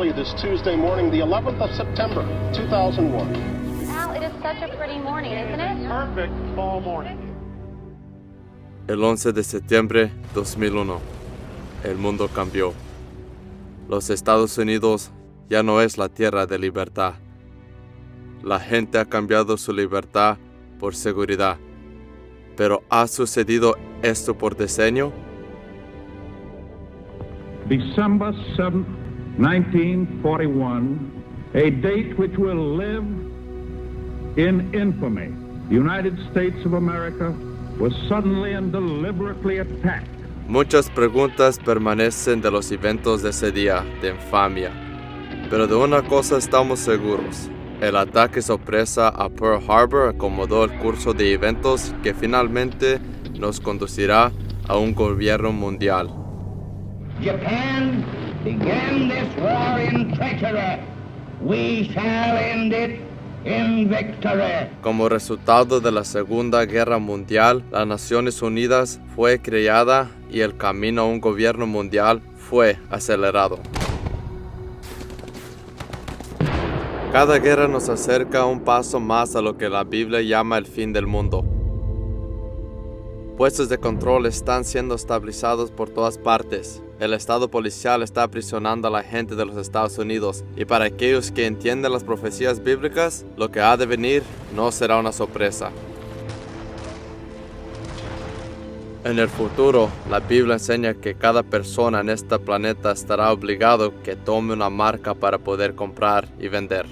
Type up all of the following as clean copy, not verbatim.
early this Tuesday morning, the 11th of September, 2001. Al, it is such a pretty morning, isn't it? Perfect fall morning. El 11 de septiembre 2001, el mundo cambió. Los Estados Unidos ya no es la tierra de libertad. La gente ha cambiado su libertad por seguridad. Pero ¿ha sucedido esto por diseño? December 7th, 1941, a date which will live in infamy. The United States of America was suddenly and deliberately attacked. Muchas preguntas permanecen de los eventos de ese día de infamia. Pero de una cosa estamos seguros. El ataque sorpresa a Pearl Harbor acomodó el curso de eventos que finalmente nos conducirá a un gobierno mundial. Japan began this war in treachery. We shall end it in victory. Como resultado de la Segunda Guerra Mundial, las Naciones Unidas fue creada y el camino a un gobierno mundial fue acelerado. Cada guerra nos acerca un paso más a lo que la Biblia llama el fin del mundo. Puestos de control están siendo estabilizados por todas partes. El estado policial está aprisionando a la gente de los Estados Unidos. Y para aquellos que entienden las profecías bíblicas, lo que ha de venir no será una sorpresa. En el futuro, la Biblia enseña que cada persona en este planeta estará obligado que tome una marca para poder comprar y vender.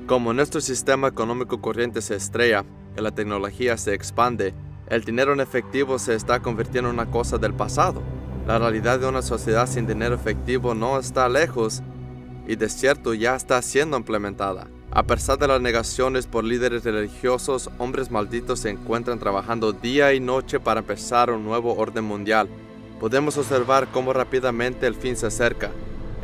Como nuestro sistema económico corriente se estrella y la tecnología se expande, el dinero en efectivo se está convirtiendo en una cosa del pasado. La realidad de una sociedad sin dinero efectivo no está lejos y de cierto ya está siendo implementada. A pesar de las negaciones por líderes religiosos, hombres malditos se encuentran trabajando día y noche para empezar un nuevo orden mundial. Podemos observar cómo rápidamente el fin se acerca.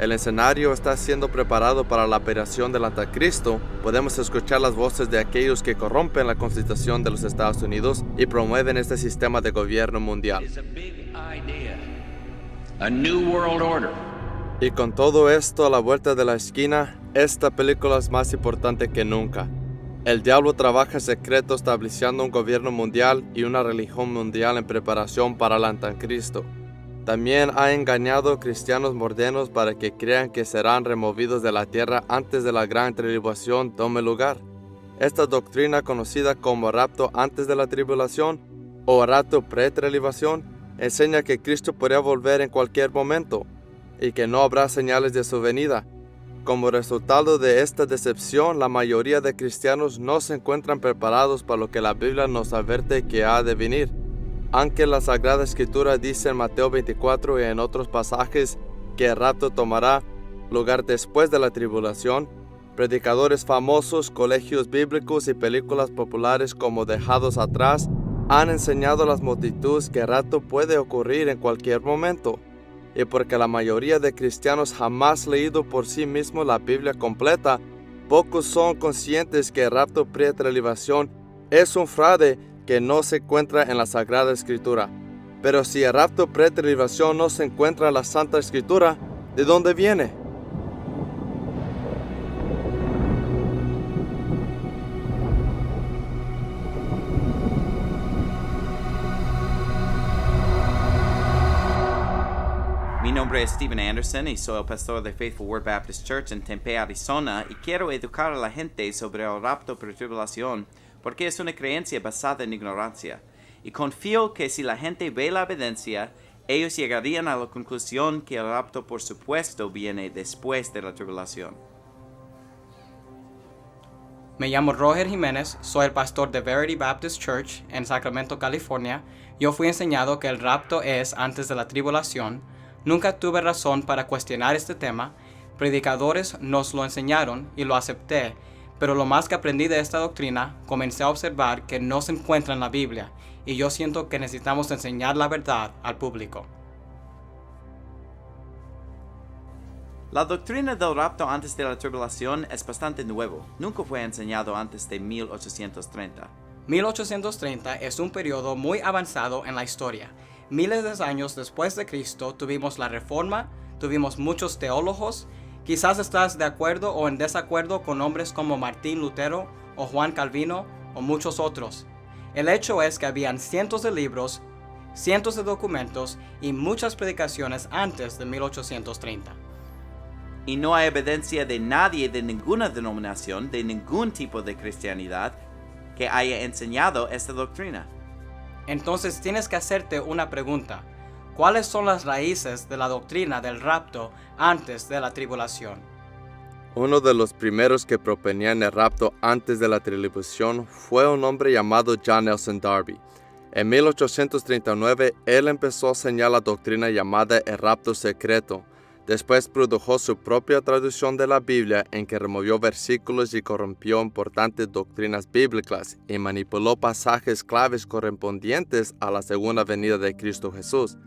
El escenario está siendo preparado para la operación del anticristo. Podemos escuchar las voces de aquellos que corrompen la Constitución de los Estados Unidos y promueven este sistema de gobierno mundial. A new world order. Y con todo esto a la vuelta de la esquina, esta película es más importante que nunca. El diablo trabaja en secreto estableciendo un gobierno mundial y una religión mundial en preparación para el anticristo. También ha engañado a cristianos modernos para que crean que serán removidos de la tierra antes de la gran tribulación tome lugar. Esta doctrina, conocida como rapto antes de la tribulación o rapto pre-tribulación, enseña que Cristo podría volver en cualquier momento y que no habrá señales de su venida. Como resultado de esta decepción, la mayoría de cristianos no se encuentran preparados para lo que la Biblia nos advierte que ha de venir. Aunque la Sagrada Escritura dice en Mateo 24 y en otros pasajes que el rapto tomará lugar después de la tribulación, predicadores famosos, colegios bíblicos y películas populares como Dejados Atrás han enseñado a las multitudes que el rapto puede ocurrir en cualquier momento. Y porque la mayoría de cristianos jamás han leído por sí mismos la Biblia completa, pocos son conscientes que el rapto pre-tribulación es un fraude que no se encuentra en la Sagrada Escritura. Pero si el rapto pre-tribulación no se encuentra en la Santa Escritura, ¿de dónde viene? Mi nombre es Steven Anderson y soy el pastor de Faithful Word Baptist Church en Tempe, Arizona, y quiero educar a la gente sobre el rapto pre-tribulación porque es una creencia basada en ignorancia. Y confío que si la gente ve la evidencia, ellos llegarían a la conclusión que el rapto por supuesto viene después de la tribulación. Me llamo Roger Jiménez, soy el pastor de Verity Baptist Church en Sacramento, California. Yo fui enseñado que el rapto es antes de la tribulación. Nunca tuve razón para cuestionar este tema. Predicadores nos lo enseñaron y lo acepté. Pero lo más que aprendí de esta doctrina, comencé a observar que no se encuentra en la Biblia, y yo siento que necesitamos enseñar la verdad al público. La doctrina del rapto antes de la tribulación es bastante nuevo. Nunca fue enseñado antes de 1830. 1830 es un periodo muy avanzado en la historia. Miles de años después de Cristo tuvimos la Reforma, tuvimos muchos teólogos Quizás estás de acuerdo o en desacuerdo con hombres como Martín Lutero o Juan Calvino o muchos otros. El hecho es que habían cientos de libros, cientos de documentos y muchas predicaciones antes de 1830. Y no hay evidencia de nadie de ninguna denominación, de ningún tipo de cristianidad, que haya enseñado esta doctrina. Entonces tienes que hacerte una pregunta. ¿Cuáles son las raíces de la doctrina del rapto antes de la tribulación? Uno de los primeros que proponían el rapto antes de la tribulación fue un hombre llamado John Nelson Darby. En 1839, él empezó a enseñar la doctrina llamada el rapto secreto. Después produjo su propia traducción de la Biblia en que removió versículos y corrompió importantes doctrinas bíblicas y manipuló pasajes claves correspondientes a la segunda venida de Cristo Jesús.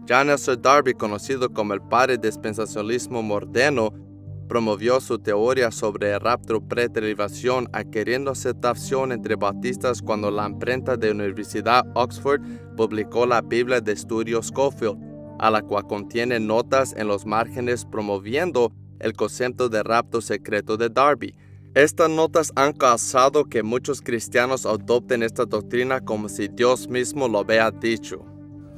John Nelson Darby, conocido como el padre del dispensacionalismo moderno, promovió su teoría sobre el rapto pre-tribulación, adquiriendo aceptación entre bautistas cuando la imprenta de la Universidad Oxford publicó la Biblia de Estudio Scofield, a la cual contiene notas en los márgenes promoviendo el concepto de rapto secreto de Darby. Estas notas han causado que muchos cristianos adopten esta doctrina como si Dios mismo lo había dicho.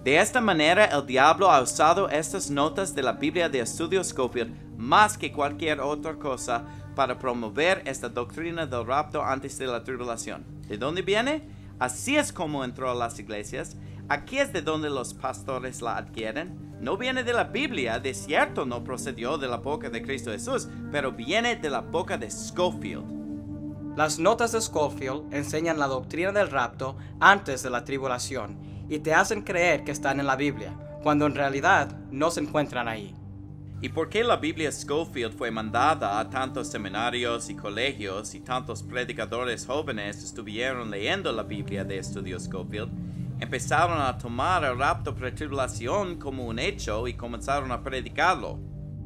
De esta manera, el diablo ha usado estas notas de la Biblia de Estudio Scofield más que cualquier otra cosa para promover esta doctrina del rapto antes de la tribulación. ¿De dónde viene? Así es como entró a las iglesias. Aquí es de donde los pastores la adquieren. No viene de la Biblia, de cierto no procedió de la boca de Cristo Jesús, pero viene de la boca de Scofield. Las notas de Scofield enseñan la doctrina del rapto antes de la tribulación y te hacen creer que están en la Biblia, cuando en realidad no se encuentran ahí. ¿Y por qué la Biblia Scofield fue mandada a tantos seminarios y colegios y tantos predicadores jóvenes estuvieron leyendo la Biblia de Estudio Scofield? Empezaron a tomar el rapto pretribulación como un hecho y comenzaron a predicarlo.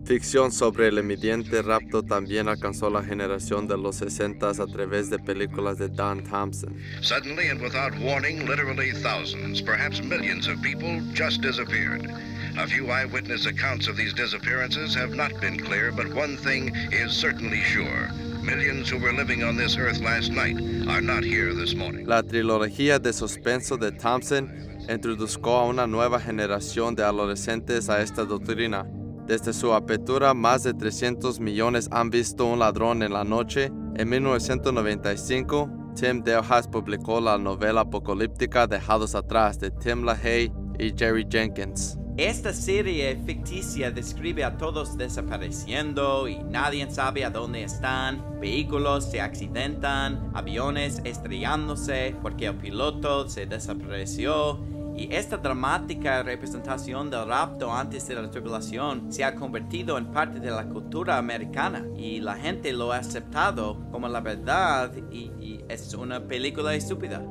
Ficción sobre el inminente rapto también alcanzó la generación de los 60s a través de películas de Don Thompson. Suddenly and without warning, literally thousands, perhaps millions of people just disappeared. A few eyewitness accounts of these disappearances have not been clear, but one thing is certainly sure. Millions who were living on this earth last night are not here this morning. La trilogía de suspenso de Thompson introdujo a una nueva generación de adolescentes a esta doctrina. Desde su apertura, más de 300 millones han visto un ladrón en la noche. En 1995, Tim Dehaas publicó la novela apocalíptica Dejados Atrás de Tim LaHaye y Jerry Jenkins. Esta serie ficticia describe a todos desapareciendo y nadie sabe a dónde están. Vehículos se accidentan, aviones estrellándose porque el piloto se desapareció. Y esta dramática representación del rapto antes de la tribulación se ha convertido en parte de la cultura americana y la gente lo ha aceptado como la verdad y es una película estúpida.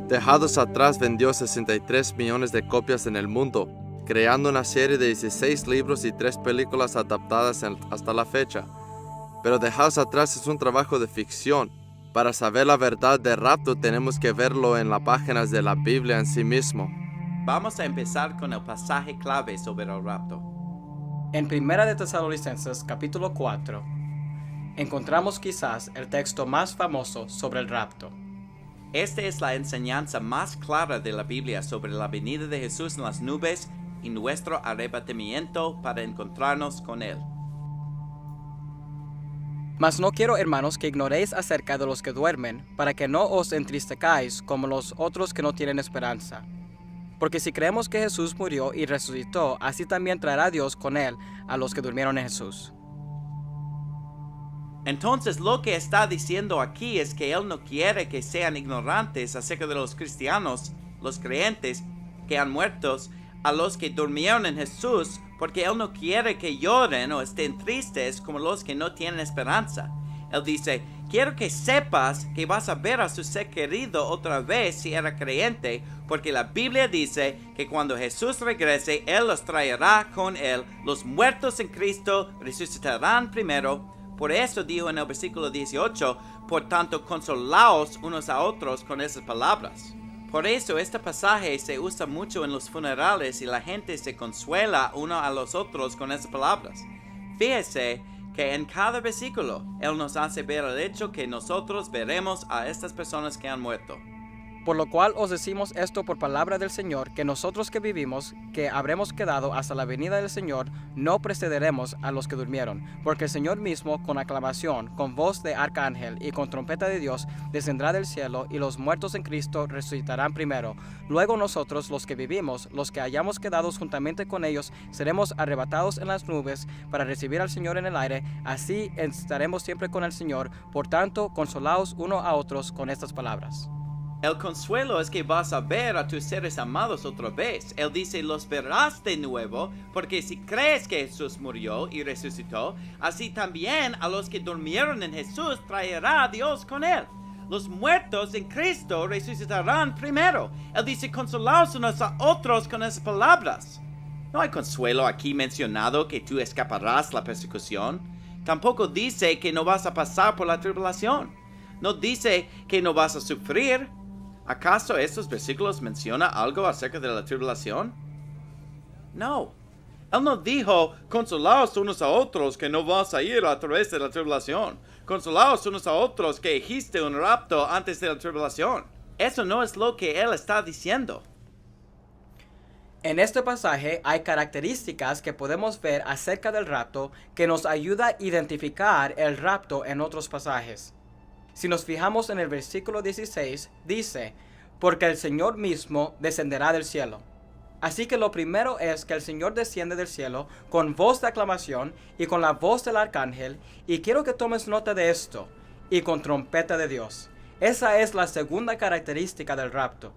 Dejados Atrás vendió 63 millones de copias en el mundo, creando una serie de 16 libros y 3 películas adaptadas hasta la fecha. Pero Dejados Atrás es un trabajo de ficción. Para saber la verdad del rapto tenemos que verlo en las páginas de la Biblia en sí mismo. Vamos a empezar con el pasaje clave sobre el rapto. En 1 de Tesalonicenses capítulo 4, encontramos quizás el texto más famoso sobre el rapto. Esta es la enseñanza más clara de la Biblia sobre la venida de Jesús en las nubes y nuestro arrebatamiento para encontrarnos con Él. Mas no quiero, hermanos, que ignoréis acerca de los que duermen, para que no os entristezcáis como los otros que no tienen esperanza. Porque si creemos que Jesús murió y resucitó, así también traerá Dios con Él a los que durmieron en Jesús. Entonces lo que está diciendo aquí es que Él no quiere que sean ignorantes acerca de los cristianos, los creyentes que han muerto, a los que durmieron en Jesús, porque Él no quiere que lloren o estén tristes como los que no tienen esperanza. Él dice, quiero que sepas que vas a ver a su ser querido otra vez si eres creyente, porque la Biblia dice que cuando Jesús regrese, Él los traerá con Él. Los muertos en Cristo resucitarán primero. Por eso dijo en el versículo 18, por tanto consolaos unos a otros con esas palabras. Por eso este pasaje se usa mucho en los funerales y la gente se consuela uno a los otros con esas palabras. Fíjese que en cada versículo Él nos hace ver el hecho que nosotros veremos a estas personas que han muerto. Por lo cual os decimos esto por palabra del Señor, que nosotros que vivimos, que habremos quedado hasta la venida del Señor, no precederemos a los que durmieron. Porque el Señor mismo, con aclamación, con voz de arcángel y con trompeta de Dios, descendrá del cielo, y los muertos en Cristo resucitarán primero. Luego nosotros, los que vivimos, los que hayamos quedado juntamente con ellos, seremos arrebatados en las nubes para recibir al Señor en el aire. Así estaremos siempre con el Señor. Por tanto, consolaos uno a otros con estas palabras. El consuelo es que vas a ver a tus seres amados otra vez. Él dice, los verás de nuevo, porque si crees que Jesús murió y resucitó, así también a los que durmieron en Jesús traerá a Dios con Él. Los muertos en Cristo resucitarán primero. Él dice, consolaos unos a otros con esas palabras. No hay consuelo aquí mencionado que tú escaparás la persecución. Tampoco dice que no vas a pasar por la tribulación. No dice que no vas a sufrir. ¿Acaso estos versículos mencionan algo acerca de la tribulación? No. Él no dijo, consolaos unos a otros que no vas a ir a través de la tribulación. Consolaos unos a otros que dijiste un rapto antes de la tribulación. Eso no es lo que Él está diciendo. En este pasaje hay características que podemos ver acerca del rapto que nos ayuda a identificar el rapto en otros pasajes. Si nos fijamos en el versículo 16, dice, porque el Señor mismo descenderá del cielo. Así que lo primero es que el Señor desciende del cielo con voz de aclamación y con la voz del arcángel, y quiero que tomes nota de esto, y con trompeta de Dios. Esa es la segunda característica del rapto.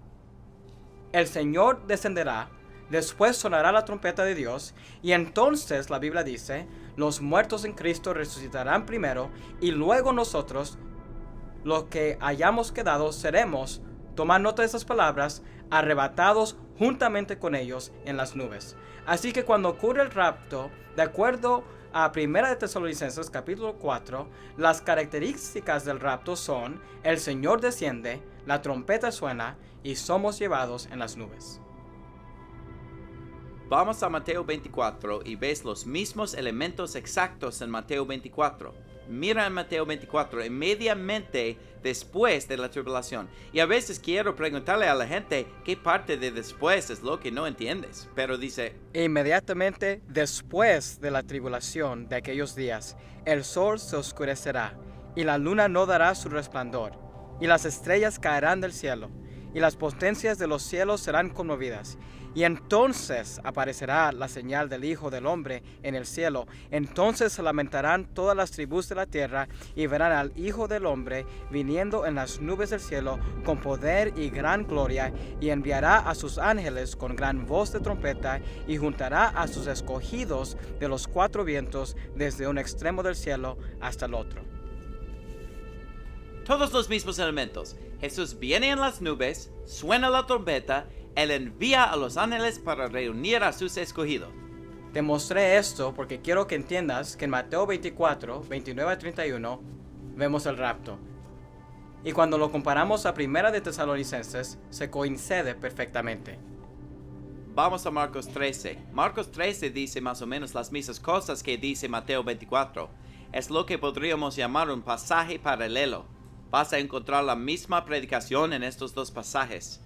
El Señor descenderá, después sonará la trompeta de Dios, y entonces la Biblia dice, los muertos en Cristo resucitarán primero, y luego nosotros, los que hayamos quedado, seremos, tomad nota de esas palabras, arrebatados juntamente con ellos en las nubes. Así que cuando ocurre el rapto, de acuerdo a 1 de Tesalonicenses capítulo 4, las características del rapto son, el Señor desciende, la trompeta suena, y somos llevados en las nubes. Vamos a Mateo 24 y ves los mismos elementos exactos en Mateo 24. Mira en Mateo 24, inmediatamente después de la tribulación. Y a veces quiero preguntarle a la gente qué parte de después es lo que no entiendes. Pero dice, inmediatamente después de la tribulación de aquellos días, el sol se oscurecerá, y la luna no dará su resplandor, y las estrellas caerán del cielo, y las potencias de los cielos serán conmovidas. Y entonces aparecerá la señal del Hijo del Hombre en el cielo. Entonces se lamentarán todas las tribus de la tierra y verán al Hijo del Hombre viniendo en las nubes del cielo con poder y gran gloria, y enviará a sus ángeles con gran voz de trompeta, y juntará a sus escogidos de los cuatro vientos desde un extremo del cielo hasta el otro. todos los mismos elementos. Jesús viene en las nubes, suena la trompeta, Él envía a los ángeles para reunir a sus escogidos. Te mostré esto porque quiero que entiendas que en Mateo 24, 29 a 31, vemos el rapto. Y cuando lo comparamos a 1 de Tesalonicenses, se coincide perfectamente. Vamos a Marcos 13. Marcos 13 dice más o menos las mismas cosas que dice Mateo 24. Es lo que podríamos llamar un pasaje paralelo. Vas a encontrar la misma predicación en estos dos pasajes.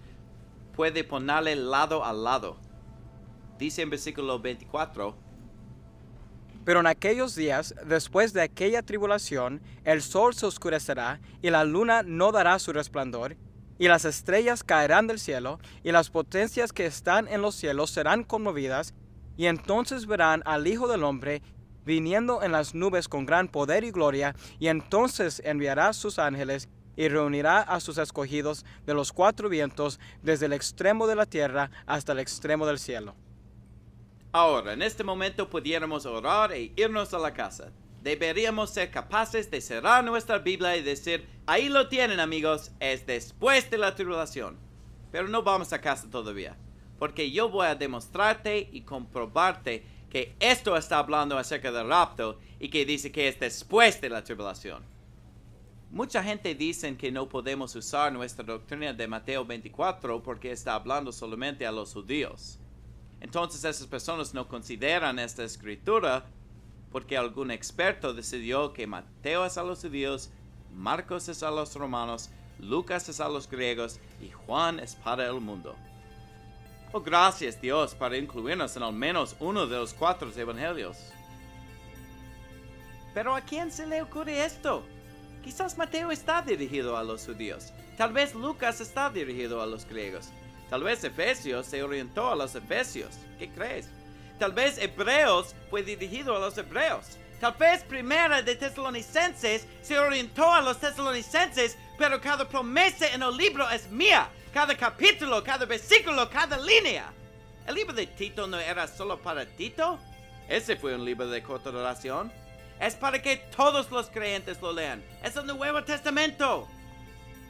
Puede ponerle lado a lado. Dice en versículo 24. Pero en aquellos días, después de aquella tribulación, el sol se oscurecerá y la luna no dará su resplandor, y las estrellas caerán del cielo, y las potencias que están en los cielos serán conmovidas, y entonces verán al Hijo del Hombre viniendo en las nubes con gran poder y gloria, y entonces enviará sus ángeles y reunirá a sus escogidos de los cuatro vientos, desde el extremo de la tierra hasta el extremo del cielo. Ahora, en este momento pudiéramos orar e irnos a la casa. Deberíamos ser capaces de cerrar nuestra Biblia y decir, ahí lo tienen amigos, es después de la tribulación. Pero no vamos a casa todavía, porque yo voy a demostrarte y comprobarte que esto está hablando acerca del rapto y que dice que es después de la tribulación. Mucha gente dice que no podemos usar nuestra doctrina de Mateo 24 porque está hablando solamente a los judíos. Entonces esas personas no consideran esta escritura porque algún experto decidió que Mateo es a los judíos, Marcos es a los romanos, Lucas es a los griegos y Juan es para el mundo. Oh, gracias Dios para incluirnos en al menos uno de los 4 evangelios. Pero ¿a quién se le ocurre esto? Quizás Mateo está dirigido a los judíos. Tal vez Lucas está dirigido a los griegos. Tal vez Efesios se orientó a los efesios. ¿Qué crees? Tal vez Hebreos fue dirigido a los hebreos. Tal vez Primera de Tesalonicenses se orientó a los tesalonicenses, pero cada promesa en el libro es mía. Cada capítulo, cada versículo, cada línea. ¿El libro de Tito no era solo para Tito? Ese fue un libro de corta duración. Es para que todos los creyentes lo lean. Es el Nuevo Testamento.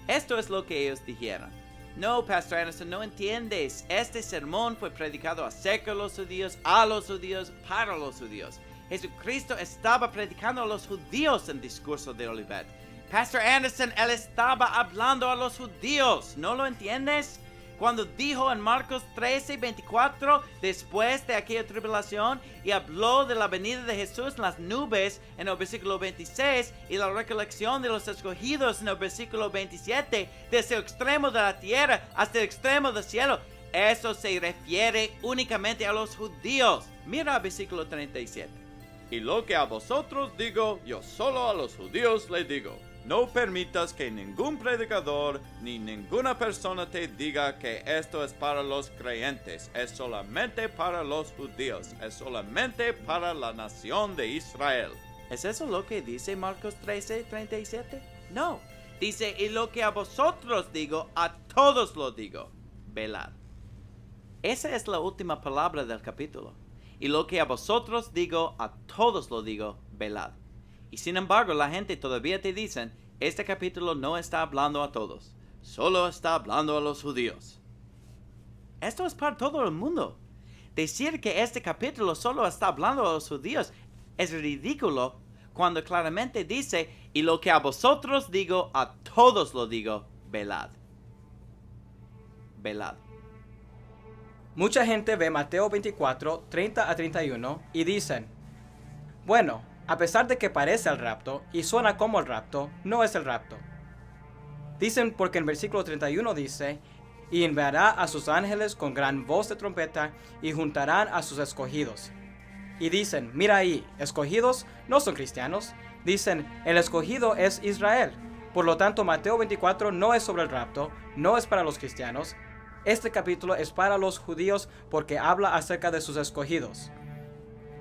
Esto es lo que ellos dijeron. No, Pastor Anderson, no entiendes. Este sermón fue predicado acerca de los judíos, a los judíos, para los judíos. Jesucristo estaba predicando a los judíos en discurso de Olivet. Pastor Anderson, él estaba hablando a los judíos. ¿No lo entiendes? Cuando dijo en Marcos 13:24, después de aquella tribulación, y habló de la venida de Jesús en las nubes en el versículo 26, y la recolección de los escogidos en el versículo 27, desde el extremo de la tierra hasta el extremo del cielo, eso se refiere únicamente a los judíos. Mira el versículo 37. Y lo que a vosotros digo, yo solo a los judíos le digo. No permitas que ningún predicador ni ninguna persona te diga que esto es para los creyentes. Es solamente para los judíos. Es solamente para la nación de Israel. ¿Es eso lo que dice Marcos 13:37? No. Dice, y lo que a vosotros digo, a todos lo digo. Velad. Esa es la última palabra del capítulo. Y lo que a vosotros digo, a todos lo digo. Velad. Y sin embargo, la gente todavía te dicen, este capítulo no está hablando a todos, solo está hablando a los judíos. Esto es para todo el mundo. Decir que este capítulo solo está hablando a los judíos es ridículo cuando claramente dice, y lo que a vosotros digo, a todos lo digo, velad. Velad. Mucha gente ve Mateo 24, 30 a 31 y dicen, bueno, a pesar de que parece el rapto y suena como el rapto, no es el rapto. Dicen porque en versículo 31 dice, y enviará a sus ángeles con gran voz de trompeta y juntarán a sus escogidos. Y dicen, mira ahí, escogidos no son cristianos. Dicen, el escogido es Israel. Por lo tanto, Mateo 24 no es sobre el rapto, no es para los cristianos. Este capítulo es para los judíos porque habla acerca de sus escogidos.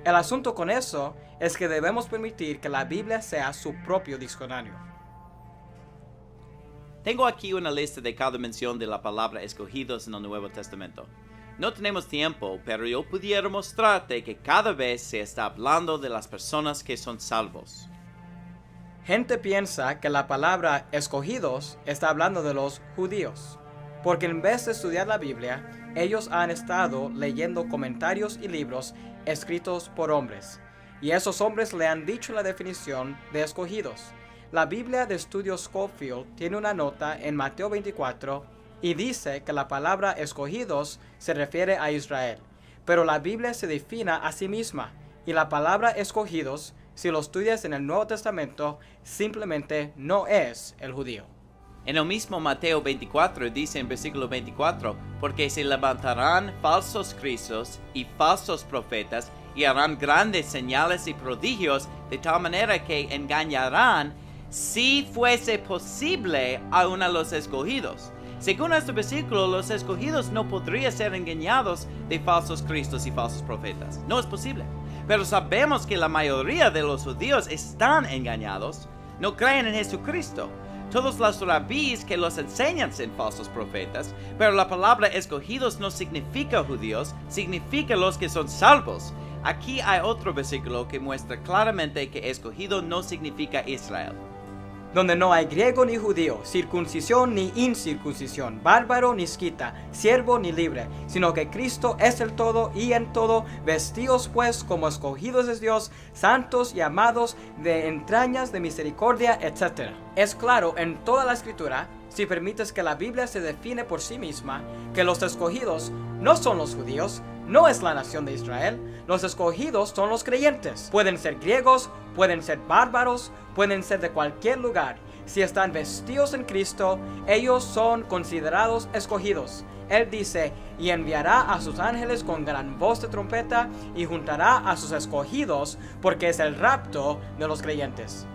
El asunto con eso es que debemos permitir que la Biblia sea su propio diccionario. Tengo aquí una lista de cada mención de la palabra escogidos en el Nuevo Testamento. No tenemos tiempo, pero yo pudiera mostrarte que cada vez se está hablando de las personas que son salvos. Gente piensa que la palabra escogidos está hablando de los judíos, porque en vez de estudiar la Biblia, ellos han estado leyendo comentarios y libros escritos por hombres, y esos hombres le han dicho la definición de escogidos. La Biblia de Estudio Scofield tiene una nota en Mateo 24 y dice que la palabra escogidos se refiere a Israel, pero la Biblia se define a sí misma, y la palabra escogidos, si lo estudias en el Nuevo Testamento, simplemente no es el judío. En el mismo Mateo 24 dice en versículo 24, porque se levantarán falsos cristos y falsos profetas y harán grandes señales y prodigios de tal manera que engañarán, si fuese posible, aún a los escogidos. Según este versículo, los escogidos no podrían ser engañados de falsos cristos y falsos profetas. No es posible. Pero sabemos que la mayoría de los judíos están engañados, no creen en Jesucristo. Todos los rabís que los enseñan son falsos profetas, pero la palabra escogidos no significa judíos, significa los que son salvos. Aquí hay otro versículo que muestra claramente que escogido no significa Israel. donde no hay griego ni judío, circuncisión ni incircuncisión, bárbaro ni escita, siervo ni libre, sino que Cristo es el todo y en todo. Vestidos pues como escogidos de Dios, santos y amados, de entrañas de misericordia, etc. Es claro en toda la Escritura, si permites que la Biblia se define por sí misma, que los escogidos no son los judíos, no es la nación de Israel. Los escogidos son los creyentes. Pueden ser griegos, pueden ser bárbaros, pueden ser de cualquier lugar. Si están vestidos en Cristo, ellos son considerados escogidos. Él dice, y enviará a sus ángeles con gran voz de trompeta, y juntará a sus escogidos, porque es el rapto de los creyentes.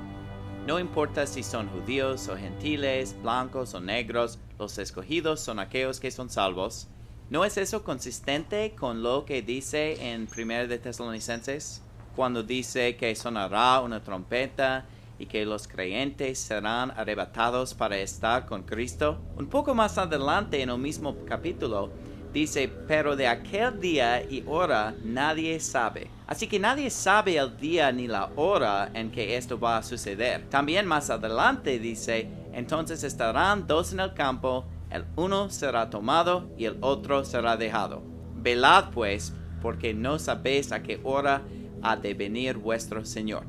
No importa si son judíos o gentiles, blancos o negros, los escogidos son aquellos que son salvos. ¿No es eso consistente con lo que dice en 1 de Tesalonicenses? Cuando dice que sonará una trompeta y que los creyentes serán arrebatados para estar con Cristo. Un poco más adelante en el mismo capítulo dice, pero de aquel día y hora nadie sabe. Así que nadie sabe el día ni la hora en que esto va a suceder. También más adelante dice, entonces estarán dos en el campo, el uno será tomado y el otro será dejado. Velad pues, porque no sabéis a qué hora ha de venir vuestro Señor.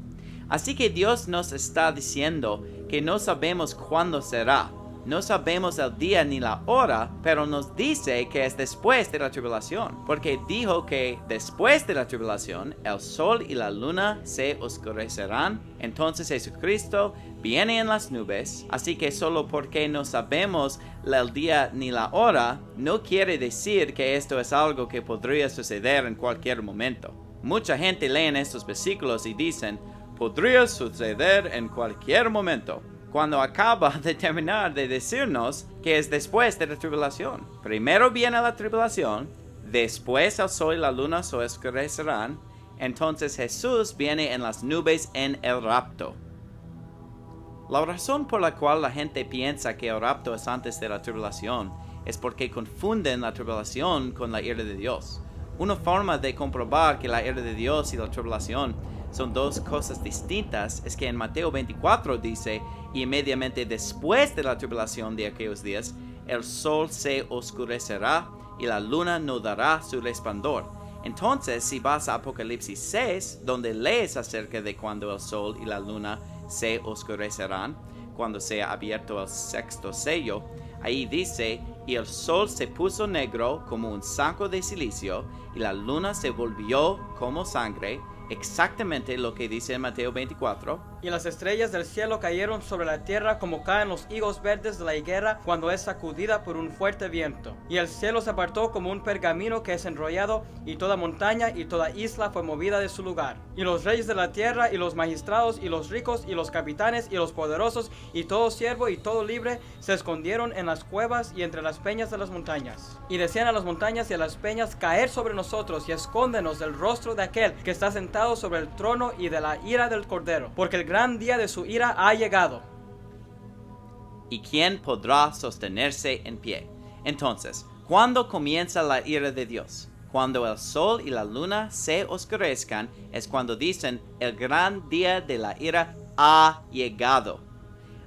Así que Dios nos está diciendo que no sabemos cuándo será. No sabemos el día ni la hora, pero nos dice que es después de la tribulación, porque dijo que después de la tribulación el sol y la luna se oscurecerán. Entonces Jesucristo viene en las nubes, así que solo porque no sabemos el día ni la hora, no quiere decir que esto es algo que podría suceder en cualquier momento. Mucha gente lee estos versículos y dicen, podría suceder en cualquier momento, cuando acaba de terminar de decirnos que es después de la tribulación. Primero viene la tribulación, después el sol y la luna se oscurecerán, entonces Jesús viene en las nubes en el rapto. La razón por la cual la gente piensa que el rapto es antes de la tribulación es porque confunden la tribulación con la ira de Dios. Una forma de comprobar que la ira de Dios y la tribulación son dos cosas distintas es que en Mateo 24 dice, y inmediatamente después de la tribulación de aquellos días, el sol se oscurecerá y la luna no dará su resplandor. Entonces, si vas a Apocalipsis 6, donde lees acerca de cuando el sol y la luna se oscurecerán, cuando sea abierto el sexto sello, ahí dice, y el sol se puso negro como un saco de silicio, y la luna se volvió como sangre, exactamente lo que dice en Mateo 24. Y las estrellas del cielo cayeron sobre la tierra como caen los higos verdes de la higuera cuando es sacudida por un fuerte viento. Y el cielo se apartó como un pergamino que es enrollado, y toda montaña y toda isla fue movida de su lugar. Y los reyes de la tierra, y los magistrados, y los ricos, y los capitanes, y los poderosos, y todo siervo y todo libre, se escondieron en las cuevas y entre las peñas de las montañas. Y decían a las montañas y a las peñas, caer sobre nosotros, y escóndenos del rostro de aquel que está sentado sobre el trono y de la ira del Cordero, porque el gran día de su ira ha llegado. ¿Y quién podrá sostenerse en pie? Entonces, ¿cuándo comienza la ira de Dios? Cuando el sol y la luna se oscurezcan, es cuando dicen, el gran día de la ira ha llegado.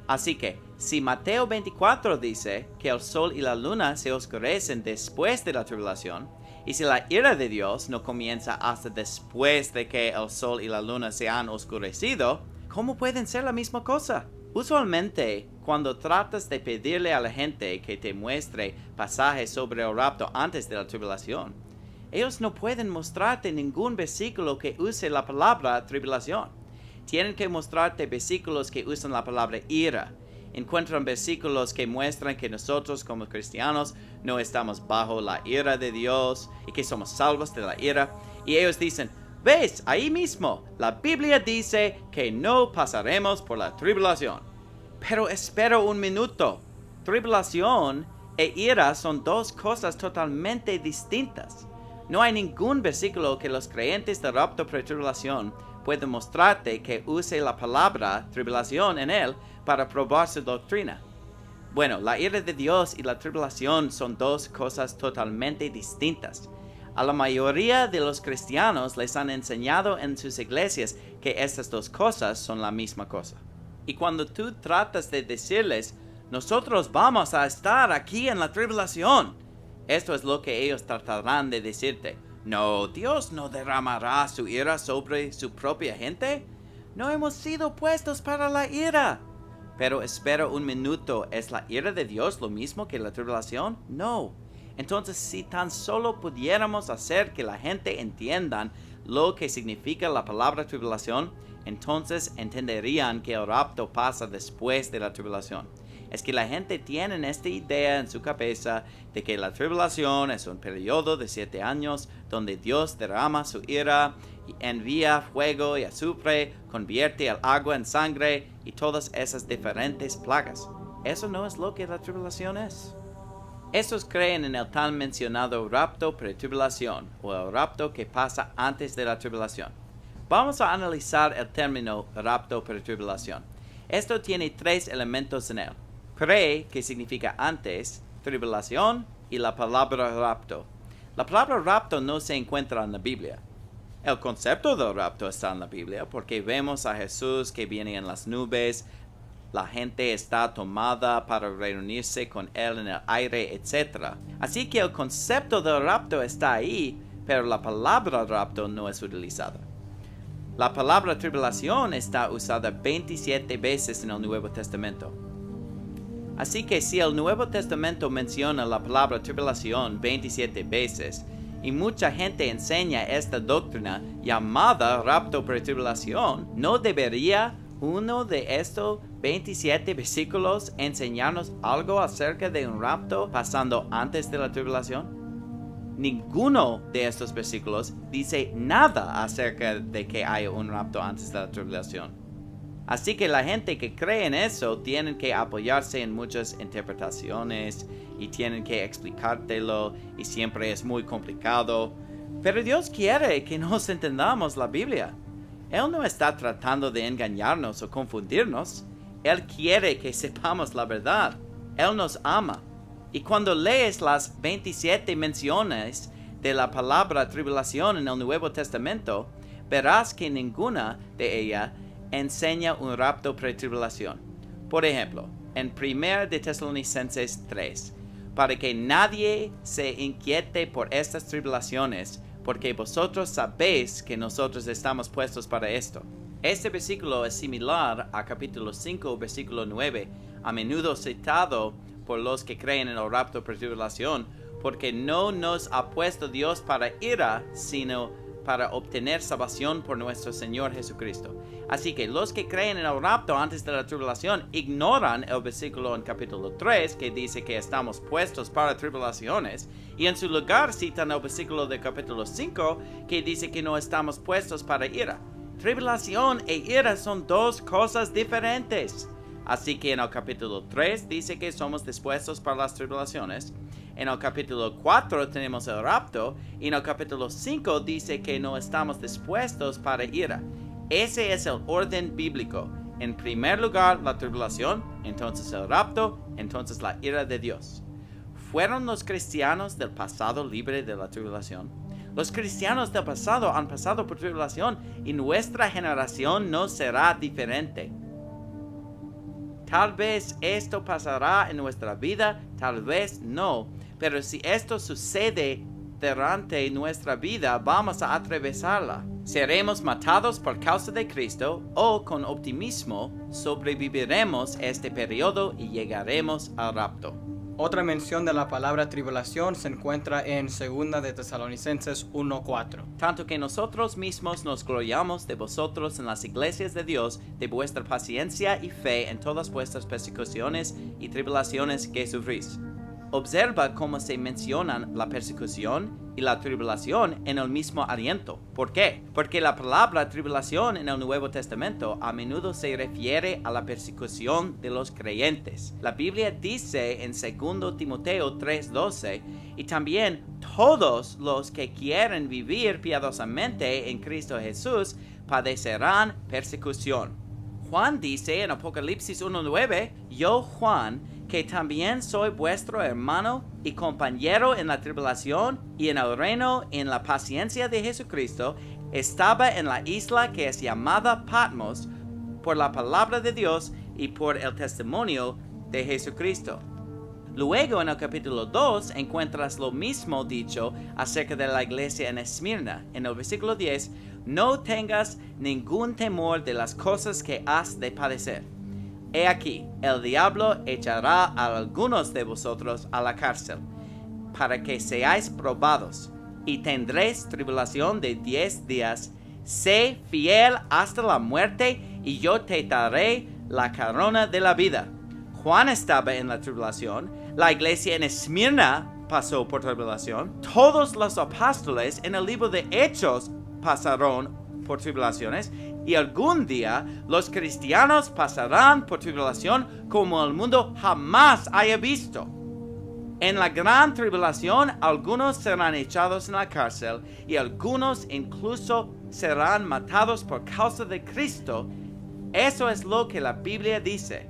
Así que, si Mateo 24 dice que el sol y la luna se oscurecen después de la tribulación, y si la ira de Dios no comienza hasta después de que el sol y la luna se han oscurecido, ¿cómo pueden ser la misma cosa? Usualmente, cuando tratas de pedirle a la gente que te muestre pasajes sobre el rapto antes de la tribulación, ellos no pueden mostrarte ningún versículo que use la palabra tribulación. Tienen que mostrarte versículos que usan la palabra ira. Encuentran versículos que muestran que nosotros como cristianos no estamos bajo la ira de Dios y que somos salvos de la ira. Y ellos dicen, ¿ves? Ahí mismo, la Biblia dice que no pasaremos por la tribulación. Pero espera un minuto. Tribulación e ira son dos cosas totalmente distintas. No hay ningún versículo que los creyentes de rapto pretribulación pueden mostrarte que use la palabra tribulación en él para probar su doctrina. Bueno, la ira de Dios y la tribulación son dos cosas totalmente distintas. A la mayoría de los cristianos les han enseñado en sus iglesias que estas dos cosas son la misma cosa. Y cuando tú tratas de decirles, nosotros vamos a estar aquí en la tribulación, esto es lo que ellos tratarán de decirte. No, Dios no derramará su ira sobre su propia gente. No hemos sido puestos para la ira. Pero espera un minuto, ¿es la ira de Dios lo mismo que la tribulación? No. Entonces, si tan solo pudiéramos hacer que la gente entiendan lo que significa la palabra tribulación, entonces entenderían que el rapto pasa después de la tribulación. Es que la gente tiene esta idea en su cabeza de que la tribulación es un periodo de 7 años donde Dios derrama su ira, y envía fuego y azufre, convierte el agua en sangre y todas esas diferentes plagas. Eso no es lo que la tribulación es. Estos creen en el tan mencionado rapto pretribulación o el rapto que pasa antes de la tribulación. Vamos a analizar el término rapto pretribulación. Esto tiene 3 elementos en él. Pre, que significa antes, tribulación y la palabra rapto. La palabra rapto no se encuentra en la Biblia. El concepto del rapto está en la Biblia porque vemos a Jesús que viene en las nubes, la gente está tomada para reunirse con Él en el aire, etc. Así que el concepto del rapto está ahí, pero la palabra rapto no es utilizada. La palabra tribulación está usada 27 veces en el Nuevo Testamento. Así que si el Nuevo Testamento menciona la palabra tribulación 27 veces, y mucha gente enseña esta doctrina llamada rapto pretribulación, ¿no debería uno de estos 27 versículos enseñarnos algo acerca de un rapto pasando antes de la tribulación? Ninguno de estos versículos dice nada acerca de que haya un rapto antes de la tribulación. Así que la gente que cree en eso tienen que apoyarse en muchas interpretaciones y tienen que explicártelo y siempre es muy complicado. Pero Dios quiere que nos entendamos la Biblia. Él no está tratando de engañarnos o confundirnos. Él quiere que sepamos la verdad. Él nos ama. Y cuando lees las 27 menciones de la palabra tribulación en el Nuevo Testamento, verás que ninguna de ellas enseña un rapto pretribulación. Por ejemplo, en 1 de Tesalonicenses 3, para que nadie se inquiete por estas tribulaciones, porque vosotros sabéis que nosotros estamos puestos para esto. Este versículo es similar a capítulo 5, versículo 9, a menudo citado por los que creen en el rapto pretribulación, porque no nos ha puesto Dios para ira, sino para obtener salvación por nuestro Señor Jesucristo. Así que los que creen en el rapto antes de la tribulación ignoran el versículo en capítulo 3 que dice que estamos puestos para tribulaciones, y en su lugar citan el versículo de capítulo 5 que dice que no estamos puestos para ira. Tribulación e ira son 2 cosas diferentes. Así que en el capítulo 3 dice que somos dispuestos para las tribulaciones. En el capítulo 4 tenemos el rapto. Y en el capítulo 5 dice que no estamos dispuestos para ira. Ese es el orden bíblico. En primer lugar, la tribulación, entonces el rapto, entonces la ira de Dios. ¿Fueron los cristianos del pasado libres de la tribulación? Los cristianos del pasado han pasado por tribulación y nuestra generación no será diferente. Tal vez esto pasará en nuestra vida, tal vez no. Pero si esto sucede durante nuestra vida, vamos a atravesarla. Seremos matados por causa de Cristo o con optimismo sobreviviremos este periodo y llegaremos al rapto. Otra mención de la palabra tribulación se encuentra en 2 de Tesalonicenses 1:4. Tanto que nosotros mismos nos gloriamos de vosotros en las iglesias de Dios, de vuestra paciencia y fe en todas vuestras persecuciones y tribulaciones que sufrís. Observa cómo se mencionan la persecución y la tribulación en el mismo aliento. ¿Por qué? Porque la palabra tribulación en el Nuevo Testamento a menudo se refiere a la persecución de los creyentes. La Biblia dice en 2 Timoteo 3:12, y también todos los que quieren vivir piadosamente en Cristo Jesús padecerán persecución. Juan dice en Apocalipsis 1:9, yo Juan, que también soy vuestro hermano y compañero en la tribulación y en el reino y en la paciencia de Jesucristo, estaba en la isla que es llamada Patmos por la palabra de Dios y por el testimonio de Jesucristo. Luego en el capítulo 2 encuentras lo mismo dicho acerca de la iglesia en Esmirna. En el versículo 10, no tengas ningún temor de las cosas que has de padecer. He aquí, el diablo echará a algunos de vosotros a la cárcel, para que seáis probados, y tendréis tribulación de 10 días. Sé fiel hasta la muerte, y yo te daré la corona de la vida. Juan estaba en la tribulación, la iglesia en Esmirna pasó por tribulación, todos los apóstoles en el libro de Hechos pasaron por tribulaciones, y algún día los cristianos pasarán por tribulación como el mundo jamás haya visto. En la gran tribulación, algunos serán echados en la cárcel y algunos incluso serán matados por causa de Cristo. Eso es lo que la Biblia dice.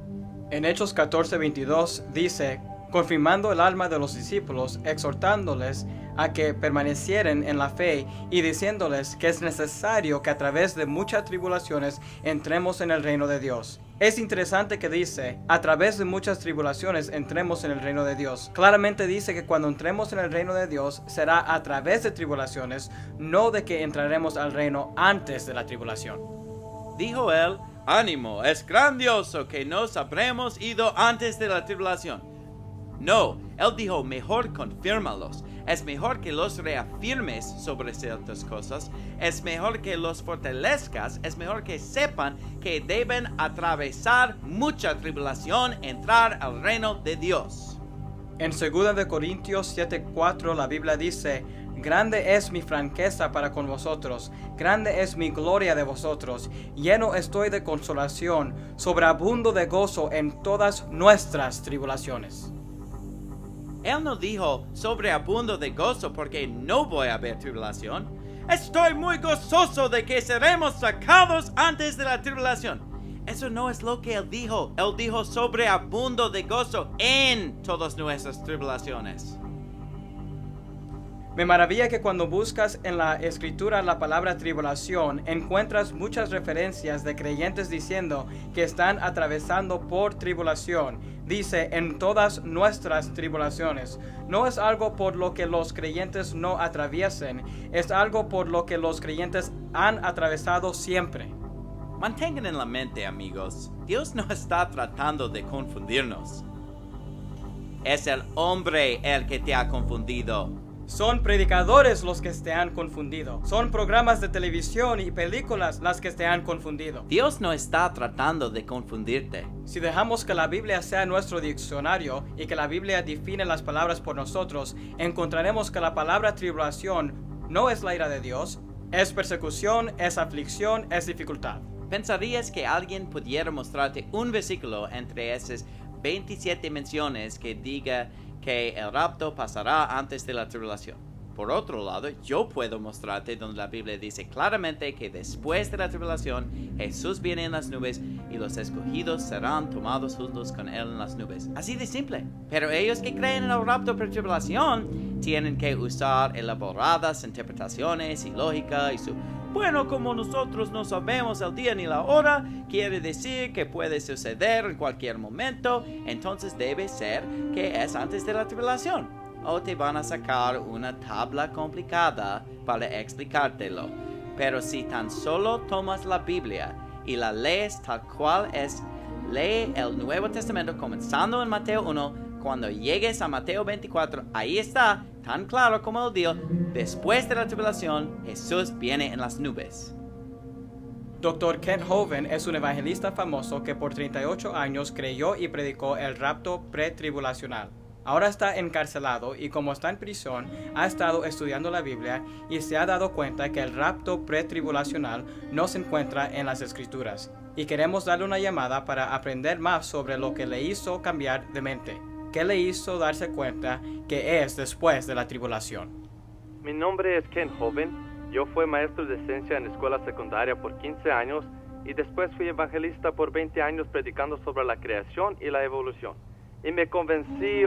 En Hechos 14:22 dice, confirmando el alma de los discípulos, exhortándoles a que permanecieren en la fe y diciéndoles que es necesario que a través de muchas tribulaciones entremos en el reino de Dios. Es interesante que dice, a través de muchas tribulaciones entremos en el reino de Dios. Claramente dice que cuando entremos en el reino de Dios será a través de tribulaciones, no de que entraremos al reino antes de la tribulación. Dijo él, ánimo, es grandioso que nos habremos ido antes de la tribulación. No, él dijo, mejor confírmalos. Es mejor que los reafirmes sobre ciertas cosas. Es mejor que los fortalezcas. Es mejor que sepan que deben atravesar mucha tribulación, entrar al reino de Dios. En 2 de Corintios 7:4 la Biblia dice, grande es mi franqueza para con vosotros, grande es mi gloria de vosotros, lleno estoy de consolación, sobreabundo de gozo en todas nuestras tribulaciones. Él no dijo sobreabundo de gozo porque no voy a haber tribulación. Estoy muy gozoso de que seremos sacados antes de la tribulación. Eso no es lo que él dijo. Él dijo sobreabundo de gozo en todas nuestras tribulaciones. Me maravilla que cuando buscas en la escritura la palabra tribulación, encuentras muchas referencias de creyentes diciendo que están atravesando por tribulación. Dice, en todas nuestras tribulaciones. No es algo por lo que los creyentes no atraviesen, es algo por lo que los creyentes han atravesado siempre. Mantengan en la mente, amigos, Dios no está tratando de confundirnos. Es el hombre el que te ha confundido. Son predicadores los que te han confundido. Son programas de televisión y películas las que te han confundido. Dios no está tratando de confundirte. Si dejamos que la Biblia sea nuestro diccionario y que la Biblia define las palabras por nosotros, encontraremos que la palabra tribulación no es la ira de Dios, es persecución, es aflicción, es dificultad. ¿Pensarías que alguien pudiera mostrarte un versículo entre esas 27 menciones que diga que el rapto pasará antes de la tribulación? Por otro lado, yo puedo mostrarte donde la Biblia dice claramente que después de la tribulación Jesús viene en las nubes y los escogidos serán tomados juntos con él en las nubes. Así de simple. Pero ellos que creen en el rapto por tribulación tienen que usar elaboradas interpretaciones y lógica y bueno, como nosotros no sabemos el día ni la hora, quiere decir que puede suceder en cualquier momento, entonces debe ser que es antes de la tribulación. O te van a sacar una tabla complicada para explicártelo. Pero si tan solo tomas la Biblia y la lees tal cual es, lee el Nuevo Testamento comenzando en Mateo 1, cuando llegues a Mateo 24, ahí está, tan claro como él dijo, después de la tribulación, Jesús viene en las nubes. Dr. Kent Hovind es un evangelista famoso que por 38 años creyó y predicó el rapto pretribulacional. Ahora está encarcelado y como está en prisión, ha estado estudiando la Biblia y se ha dado cuenta que el rapto pretribulacional no se encuentra en las Escrituras. Y queremos darle una llamada para aprender más sobre lo que le hizo cambiar de mente. ¿Qué le hizo darse cuenta que es después de la tribulación? Mi nombre es Kent Hovind. Yo fui maestro de ciencia en escuela secundaria por 15 años y después fui evangelista por 20 años predicando sobre la creación y la evolución. Y me convencí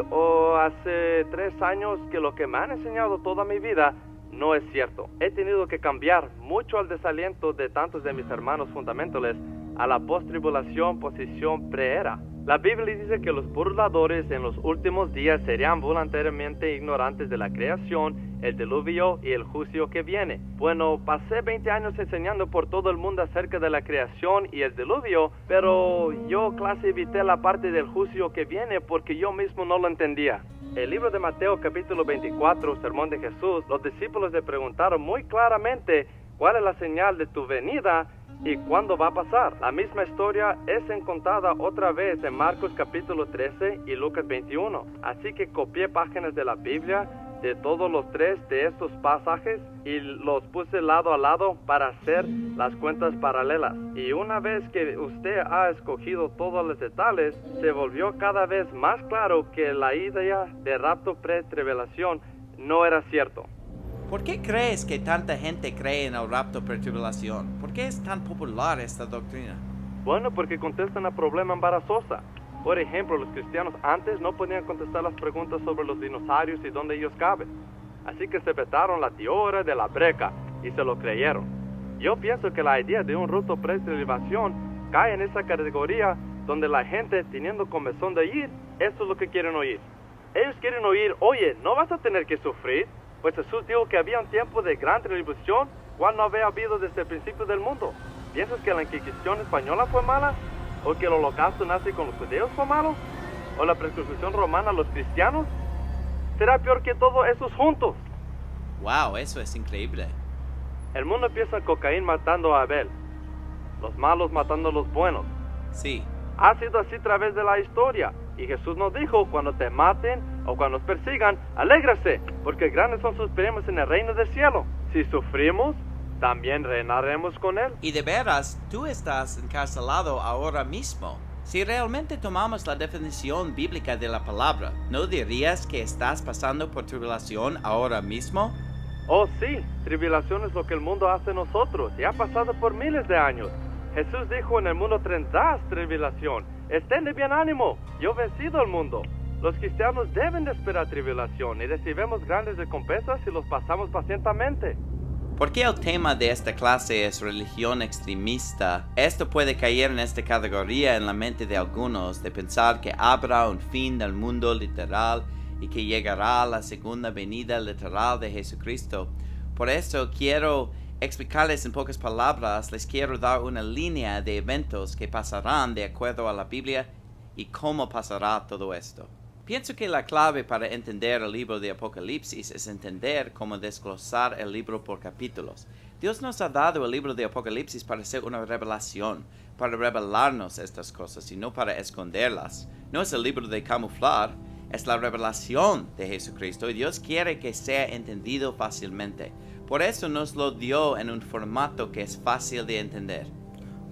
hace 3 años que lo que me han enseñado toda mi vida no es cierto. He tenido que cambiar mucho al desaliento de tantos de mis hermanos fundamentales a la post-tribulación posición preera. La Biblia dice que los burladores en los últimos días serían voluntariamente ignorantes de la creación, el diluvio y el juicio que viene. Bueno, pasé 20 años enseñando por todo el mundo acerca de la creación y el diluvio, pero yo casi evité la parte del juicio que viene porque yo mismo no lo entendía. El libro de Mateo capítulo 24, Sermón de Jesús, los discípulos le preguntaron muy claramente cuál es la señal de tu venida y cuándo va a pasar. La misma historia es contada otra vez en Marcos capítulo 13 y Lucas 21. Así que copié páginas de la Biblia de todos los tres de estos pasajes y los puse lado a lado para hacer las cuentas paralelas. Y una vez que usted ha escogido todos los detalles, se volvió cada vez más claro que la idea de rapto pre-tribulación no era cierto. ¿Por qué crees que tanta gente cree en el rapto pre-tribulación? ¿Por qué es tan popular esta doctrina? Bueno, porque contesta una problema embarazosa. Por ejemplo, los cristianos antes no podían contestar las preguntas sobre los dinosaurios y dónde ellos caben. Así que se inventaron la teoría de la breca y se lo creyeron. Yo pienso que la idea de un rapto pre-tribulación cae en esa categoría donde la gente, teniendo comezón de ir, eso es lo que quieren oír. Ellos quieren oír, oye, no vas a tener que sufrir, pues Jesús dijo que había un tiempo de gran tribulación, cual no había habido desde el principio del mundo. ¿Piensas que la Inquisición española fue mala? ¿O que el holocausto nazi con los judíos fue malo? ¿O la persecución romana a los cristianos? Será peor que todos esos juntos. Wow, eso es increíble. El mundo empieza con Caín matando a Abel, los malos matando a los buenos. Sí. Ha sido así a través de la historia. Y Jesús nos dijo, cuando te maten o cuando nos persigan, alégrase, porque grandes son sus premios en el reino del cielo. Si sufrimos, también reinaremos con Él. Y de veras, tú estás encarcelado ahora mismo. Si realmente tomamos la definición bíblica de la palabra, ¿no dirías que estás pasando por tribulación ahora mismo? Oh sí, tribulación es lo que el mundo hace a nosotros y ha pasado por miles de años. Jesús dijo, en el mundo tendrás tribulación. Estén de bien ánimo, yo he vencido al mundo. Los cristianos deben de esperar tribulación y recibimos grandes recompensas si los pasamos pacientemente. ¿Por qué el tema de esta clase es religión extremista? Esto puede caer en esta categoría en la mente de algunos, de pensar que habrá un fin del mundo literal y que llegará la segunda venida literal de Jesucristo. Por eso quiero explicarles en pocas palabras, les quiero dar una línea de eventos que pasarán de acuerdo a la Biblia y cómo pasará todo esto. Pienso que la clave para entender el libro de Apocalipsis es entender cómo desglosar el libro por capítulos. Dios nos ha dado el libro de Apocalipsis para hacer una revelación, para revelarnos estas cosas y no para esconderlas. No es el libro de camuflar, es la revelación de Jesucristo y Dios quiere que sea entendido fácilmente. Por eso nos lo dio en un formato que es fácil de entender.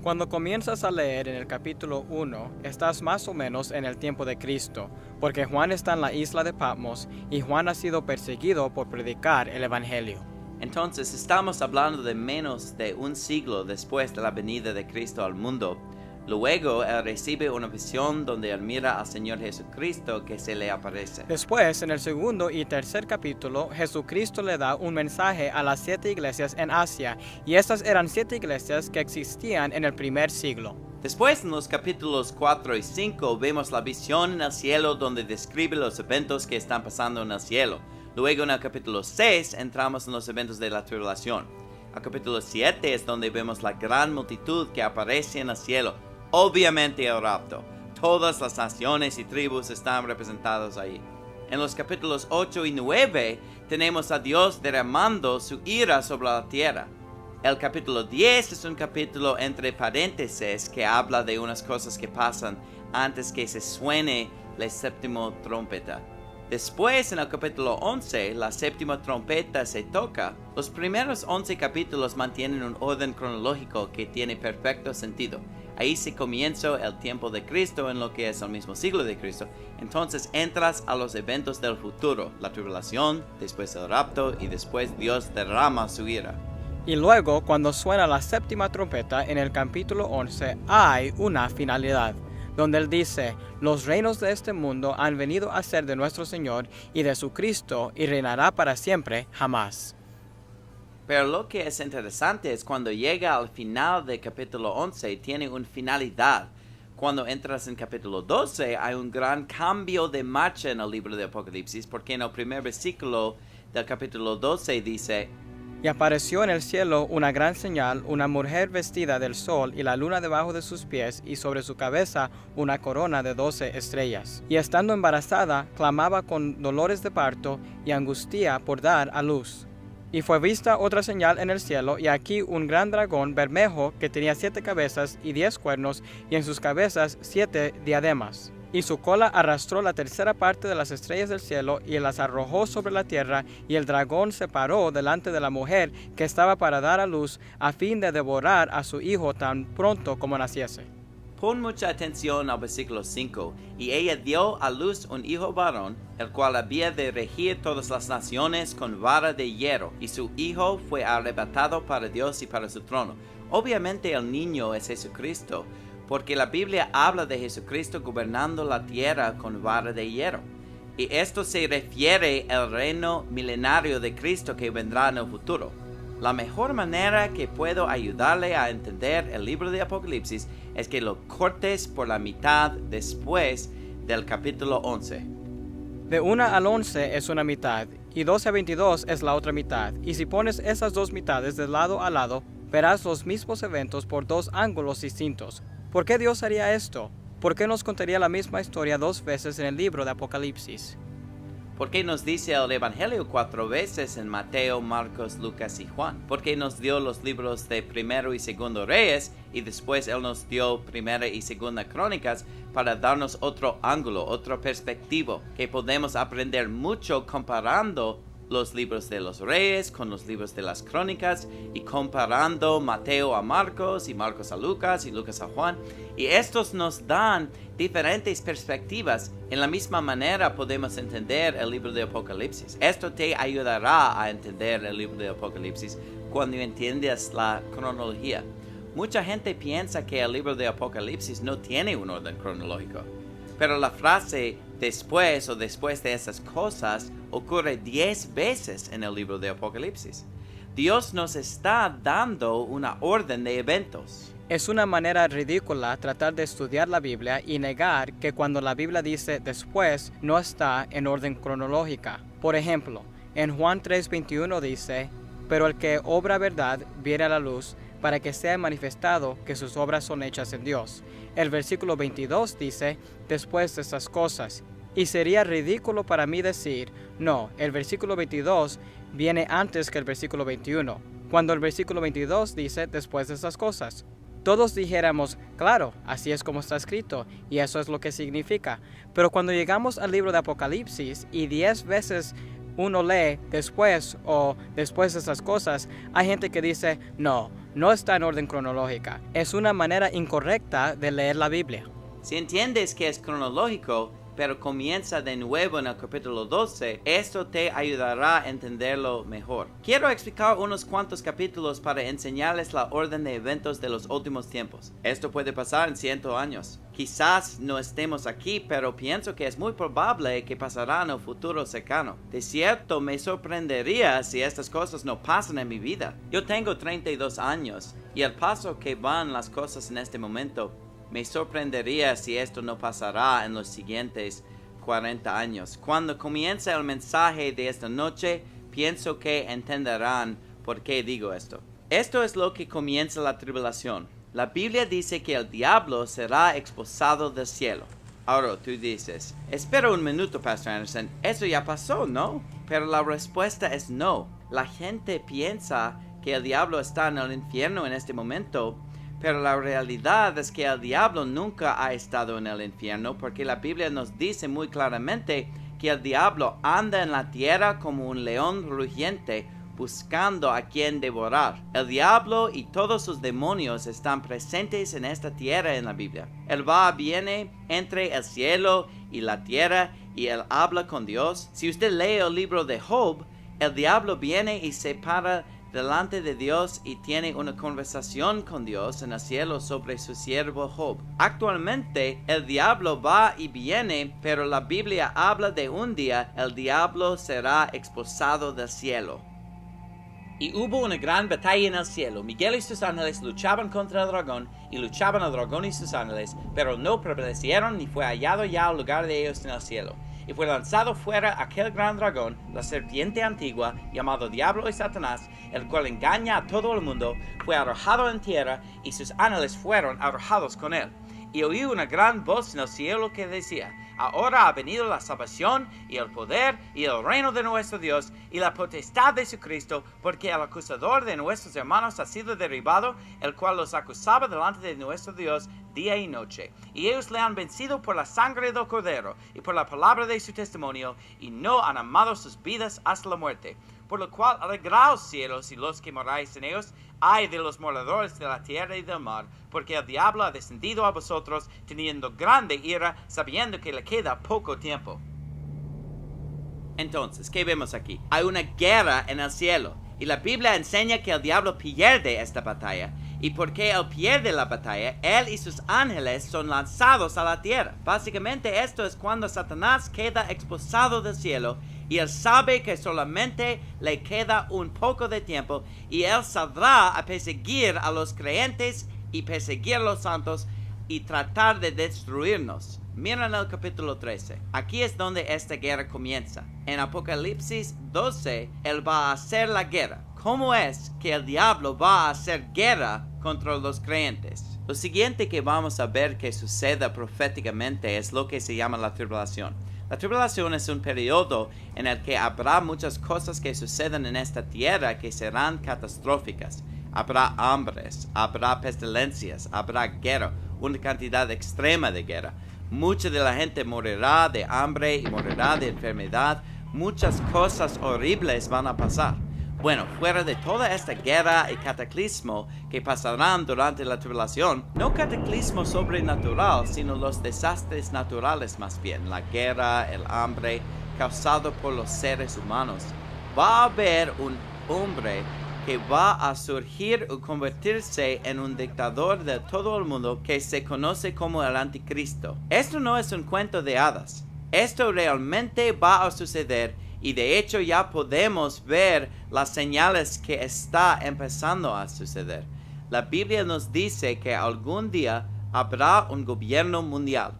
Cuando comienzas a leer en el capítulo 1, estás más o menos en el tiempo de Cristo, porque Juan está en la isla de Patmos y Juan ha sido perseguido por predicar el Evangelio. Entonces estamos hablando de menos de un siglo después de la venida de Cristo al mundo. Luego él recibe una visión donde él mira al Señor Jesucristo que se le aparece. Después, en el segundo y tercer capítulo, Jesucristo le da un mensaje a las 7 iglesias en Asia, y estas eran 7 iglesias que existían en el primer siglo. Después, en los capítulos 4 y 5, vemos la visión en el cielo donde describe los eventos que están pasando en el cielo. Luego, en el capítulo 6, entramos en los eventos de la tribulación. El capítulo 7 es donde vemos la gran multitud que aparece en el cielo. Obviamente el rapto. Todas las naciones y tribus están representadas ahí. En los capítulos 8 y 9 tenemos a Dios derramando su ira sobre la tierra. El capítulo 10 es un capítulo entre paréntesis que habla de unas cosas que pasan antes que se suene la séptima trompeta. Después, en el capítulo 11, la séptima trompeta se toca. Los primeros 11 capítulos mantienen un orden cronológico que tiene perfecto sentido. Ahí se comienza el tiempo de Cristo en lo que es el mismo siglo de Cristo. Entonces entras a los eventos del futuro, la tribulación, después el rapto y después Dios derrama su ira. Y luego, cuando suena la séptima trompeta en el capítulo 11, hay una finalidad, donde él dice, los reinos de este mundo han venido a ser de nuestro Señor y de su Cristo y reinará para siempre, jamás. Pero lo que es interesante es cuando llega al final del capítulo 11, tiene una finalidad. Cuando entras en capítulo 12, hay un gran cambio de marcha en el libro de Apocalipsis, porque en el primer versículo del capítulo 12 dice: Y apareció en el cielo una gran señal, una mujer vestida del sol y la luna debajo de sus pies, y sobre su cabeza una corona de 12 estrellas. Y estando embarazada, clamaba con dolores de parto y angustia por dar a luz. Y fue vista otra señal en el cielo, y aquí un gran dragón bermejo que tenía 7 cabezas y 10 cuernos, y en sus cabezas 7 diademas. Y su cola arrastró la tercera parte de las estrellas del cielo y las arrojó sobre la tierra, y el dragón se paró delante de la mujer que estaba para dar a luz, a fin de devorar a su hijo tan pronto como naciese. Pon mucha atención al versículo 5. Y ella dio a luz un hijo varón, el cual había de regir todas las naciones con vara de hierro, y su hijo fue arrebatado para Dios y para su trono. Obviamente el niño es Jesucristo, porque la Biblia habla de Jesucristo gobernando la tierra con vara de hierro. Y esto se refiere al reino milenario de Cristo que vendrá en el futuro. La mejor manera que puedo ayudarle a entender el libro de Apocalipsis es que lo cortes por la mitad después del capítulo 11. De 1 al 11 es una mitad, y 12 a 22 es la otra mitad. Y si pones esas dos mitades de lado a lado, verás los mismos eventos por 2 ángulos distintos. ¿Por qué Dios haría esto? ¿Por qué nos contaría la misma historia 2 veces en el libro de Apocalipsis? Porque nos dice el Evangelio 4 veces en Mateo, Marcos, Lucas y Juan. Porque nos dio los libros de Primero y Segundo Reyes, y después Él nos dio Primera y Segunda Crónicas para darnos otro ángulo, otra perspectiva, que podemos aprender mucho comparando los libros de los Reyes con los libros de las Crónicas, y comparando Mateo a Marcos y Marcos a Lucas y Lucas a Juan. Y estos nos dan diferentes perspectivas. En la misma manera podemos entender el libro de Apocalipsis. Esto te ayudará a entender el libro de Apocalipsis cuando entiendas la cronología. Mucha gente piensa que el libro de Apocalipsis no tiene un orden cronológico, pero la frase después o después de esas cosas ocurre 10 veces en el libro de Apocalipsis. Dios nos está dando una orden de eventos. Es una manera ridícula tratar de estudiar la Biblia y negar que cuando la Biblia dice después no está en orden cronológica. Por ejemplo, en Juan 3:21 dice: pero el que obra verdad viene a la luz, para que sea manifestado que sus obras son hechas en Dios. El versículo 22 dice: después de estas cosas. Y sería ridículo para mí decir: no, el versículo 22 viene antes que el versículo 21, cuando el versículo 22 dice después de estas cosas. Todos dijéramos: claro, así es como está escrito, y eso es lo que significa. Pero cuando llegamos al libro de Apocalipsis y 10 veces uno lee después o después de estas cosas, hay gente que dice: no está en orden cronológica. Es una manera incorrecta de leer la Biblia. Si entiendes que es cronológico, pero comienza de nuevo en el capítulo 12, esto te ayudará a entenderlo mejor. Quiero explicar unos cuantos capítulos para enseñarles la orden de eventos de los últimos tiempos. Esto puede pasar en 100 años. Quizás no estemos aquí, pero pienso que es muy probable que pasará en el futuro cercano. De cierto, me sorprendería si estas cosas no pasan en mi vida. Yo tengo 32 años, y al paso que van las cosas en este momento, me sorprendería si esto no pasará en los siguientes 40 años. Cuando comience el mensaje de esta noche, pienso que entenderán por qué digo esto. Esto es lo que comienza la tribulación. La Biblia dice que el diablo será expulsado del cielo. Ahora tú dices: espera un minuto, Pastor Anderson, eso ya pasó, ¿no? Pero la respuesta es no. La gente piensa que el diablo está en el infierno en este momento, pero la realidad es que el diablo nunca ha estado en el infierno, porque la Biblia nos dice muy claramente que el diablo anda en la tierra como un león rugiente, buscando a quien devorar. El diablo y todos sus demonios están presentes en esta tierra en la Biblia. Él va y viene entre el cielo y la tierra, y él habla con Dios. Si usted lee el libro de Job, el diablo viene y se para delante de Dios y tiene una conversación con Dios en el cielo sobre su siervo Job. Actualmente el diablo va y viene, pero la Biblia habla de un día el diablo será expulsado del cielo. Y hubo una gran batalla en el cielo. Miguel y sus ángeles luchaban contra el dragón, y luchaban el dragón y sus ángeles, pero no prevalecieron, ni fue hallado ya el lugar de ellos en el cielo. Y fue lanzado fuera aquel gran dragón, la serpiente antigua, llamado Diablo y Satanás, el cual engaña a todo el mundo, fue arrojado en tierra, y sus ángeles fueron arrojados con él. Y oí una gran voz en el cielo que decía: ahora ha venido la salvación, y el poder, y el reino de nuestro Dios, y la potestad de su Cristo, porque el acusador de nuestros hermanos ha sido derribado, el cual los acusaba delante de nuestro Dios día y noche. Y ellos le han vencido por la sangre del Cordero, y por la palabra de su testimonio, y no han amado sus vidas hasta la muerte. Por lo cual, alegraos cielos y los que moráis en ellos, ay de los moradores de la tierra y del mar, porque el diablo ha descendido a vosotros, teniendo grande ira, sabiendo que le queda poco tiempo. Entonces, ¿qué vemos aquí? Hay una guerra en el cielo, y la Biblia enseña que el diablo pierde esta batalla, y porque él pierde la batalla, él y sus ángeles son lanzados a la tierra. Básicamente esto es cuando Satanás queda expulsado del cielo, y él sabe que solamente le queda un poco de tiempo, y él saldrá a perseguir a los creyentes y perseguir a los santos y tratar de destruirnos. Miren el capítulo 13. Aquí es donde esta guerra comienza. En Apocalipsis 12, él va a hacer la guerra. ¿Cómo es que el diablo va a hacer guerra contra los creyentes? Lo siguiente que vamos a ver que suceda proféticamente es lo que se llama la tribulación. La tribulación es un periodo en el que habrá muchas cosas que suceden en esta tierra que serán catastróficas. Habrá hambres, habrá pestilencias, habrá guerra, una cantidad extrema de guerra. Mucha de la gente morirá de hambre y morirá de enfermedad. Muchas cosas horribles van a pasar. Bueno, fuera de toda esta guerra y cataclismo que pasarán durante la tribulación, no cataclismo sobrenatural, sino los desastres naturales más bien, la guerra, el hambre, causado por los seres humanos. Va a haber un hombre que va a surgir o convertirse en un dictador de todo el mundo que se conoce como el anticristo. Esto no es un cuento de hadas. Esto realmente va a suceder. Y de hecho ya podemos ver las señales que está empezando a suceder. La Biblia nos dice que algún día habrá un gobierno mundial.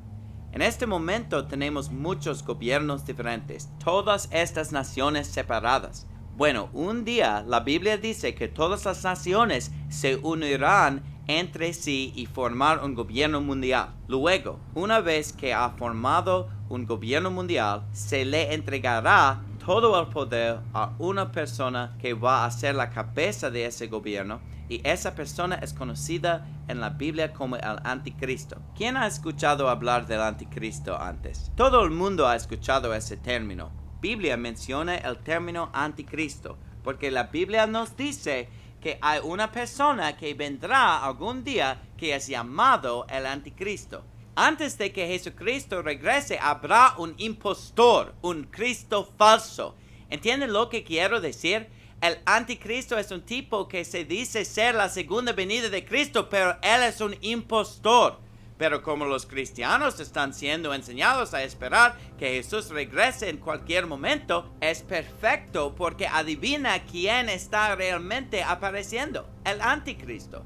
En este momento tenemos muchos gobiernos diferentes, todas estas naciones separadas. Bueno, un día la Biblia dice que todas las naciones se unirán entre sí y formar un gobierno mundial. Luego, una vez que ha formado un gobierno mundial, se le entregará todo el poder a una persona que va a ser la cabeza de ese gobierno, y esa persona es conocida en la Biblia como el anticristo. ¿Quién ha escuchado hablar del anticristo antes? Todo el mundo ha escuchado ese término. Biblia menciona el término anticristo, porque la Biblia nos dice que hay una persona que vendrá algún día que es llamado el anticristo. Antes de que Jesucristo regrese, habrá un impostor, un Cristo falso. ¿Entienden lo que quiero decir? El anticristo es un tipo que se dice ser la segunda venida de Cristo, pero él es un impostor. Pero como los cristianos están siendo enseñados a esperar que Jesús regrese en cualquier momento, es perfecto porque adivina quién está realmente apareciendo, el anticristo.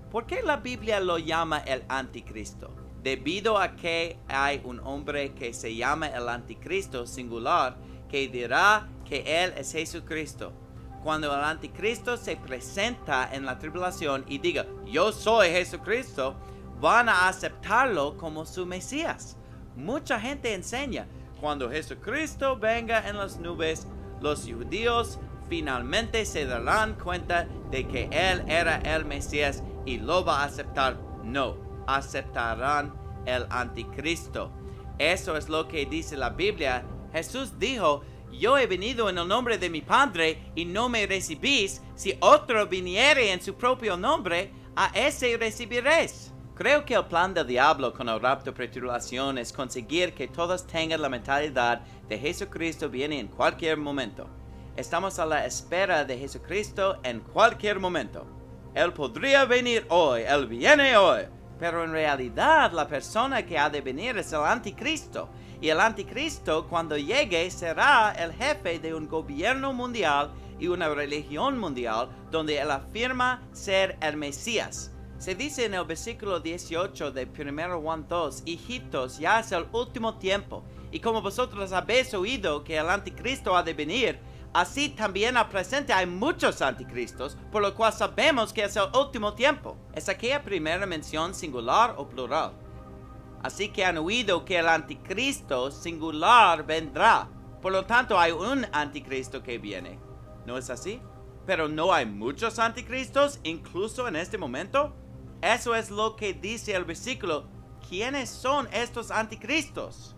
¿Por qué la Biblia lo llama el anticristo? Debido a que hay un hombre que se llama el anticristo singular, que dirá que él es Jesucristo. Cuando el anticristo se presenta en la tribulación y diga, yo soy Jesucristo, van a aceptarlo como su Mesías. Mucha gente enseña, cuando Jesucristo venga en las nubes, los judíos finalmente se darán cuenta de que él era el Mesías y lo va a aceptar. No, aceptarán el anticristo. Eso es lo que dice la Biblia. Jesús dijo, yo he venido en el nombre de mi Padre y no me recibís. Si otro viniere en su propio nombre, a ese recibiréis. Creo que el plan del diablo con el rapto pretribulación es conseguir que todos tengan la mentalidad de Jesucristo viene en cualquier momento. Estamos a la espera de Jesucristo en cualquier momento. Él podría venir hoy, Él viene hoy. Pero en realidad la persona que ha de venir es el anticristo. Y el anticristo cuando llegue será el jefe de un gobierno mundial y una religión mundial donde él afirma ser el Mesías. Se dice en el versículo 18 de 1 Juan 2, hijitos, ya es el último tiempo, y como vosotros habéis oído que el anticristo ha de venir, así también al presente hay muchos anticristos, por lo cual sabemos que es el último tiempo. ¿Es aquella primera mención singular o plural? Así que han oído que el anticristo singular vendrá. Por lo tanto, hay un anticristo que viene. ¿No es así? Pero no hay muchos anticristos, incluso en este momento. Eso es lo que dice el versículo. ¿Quiénes son estos anticristos?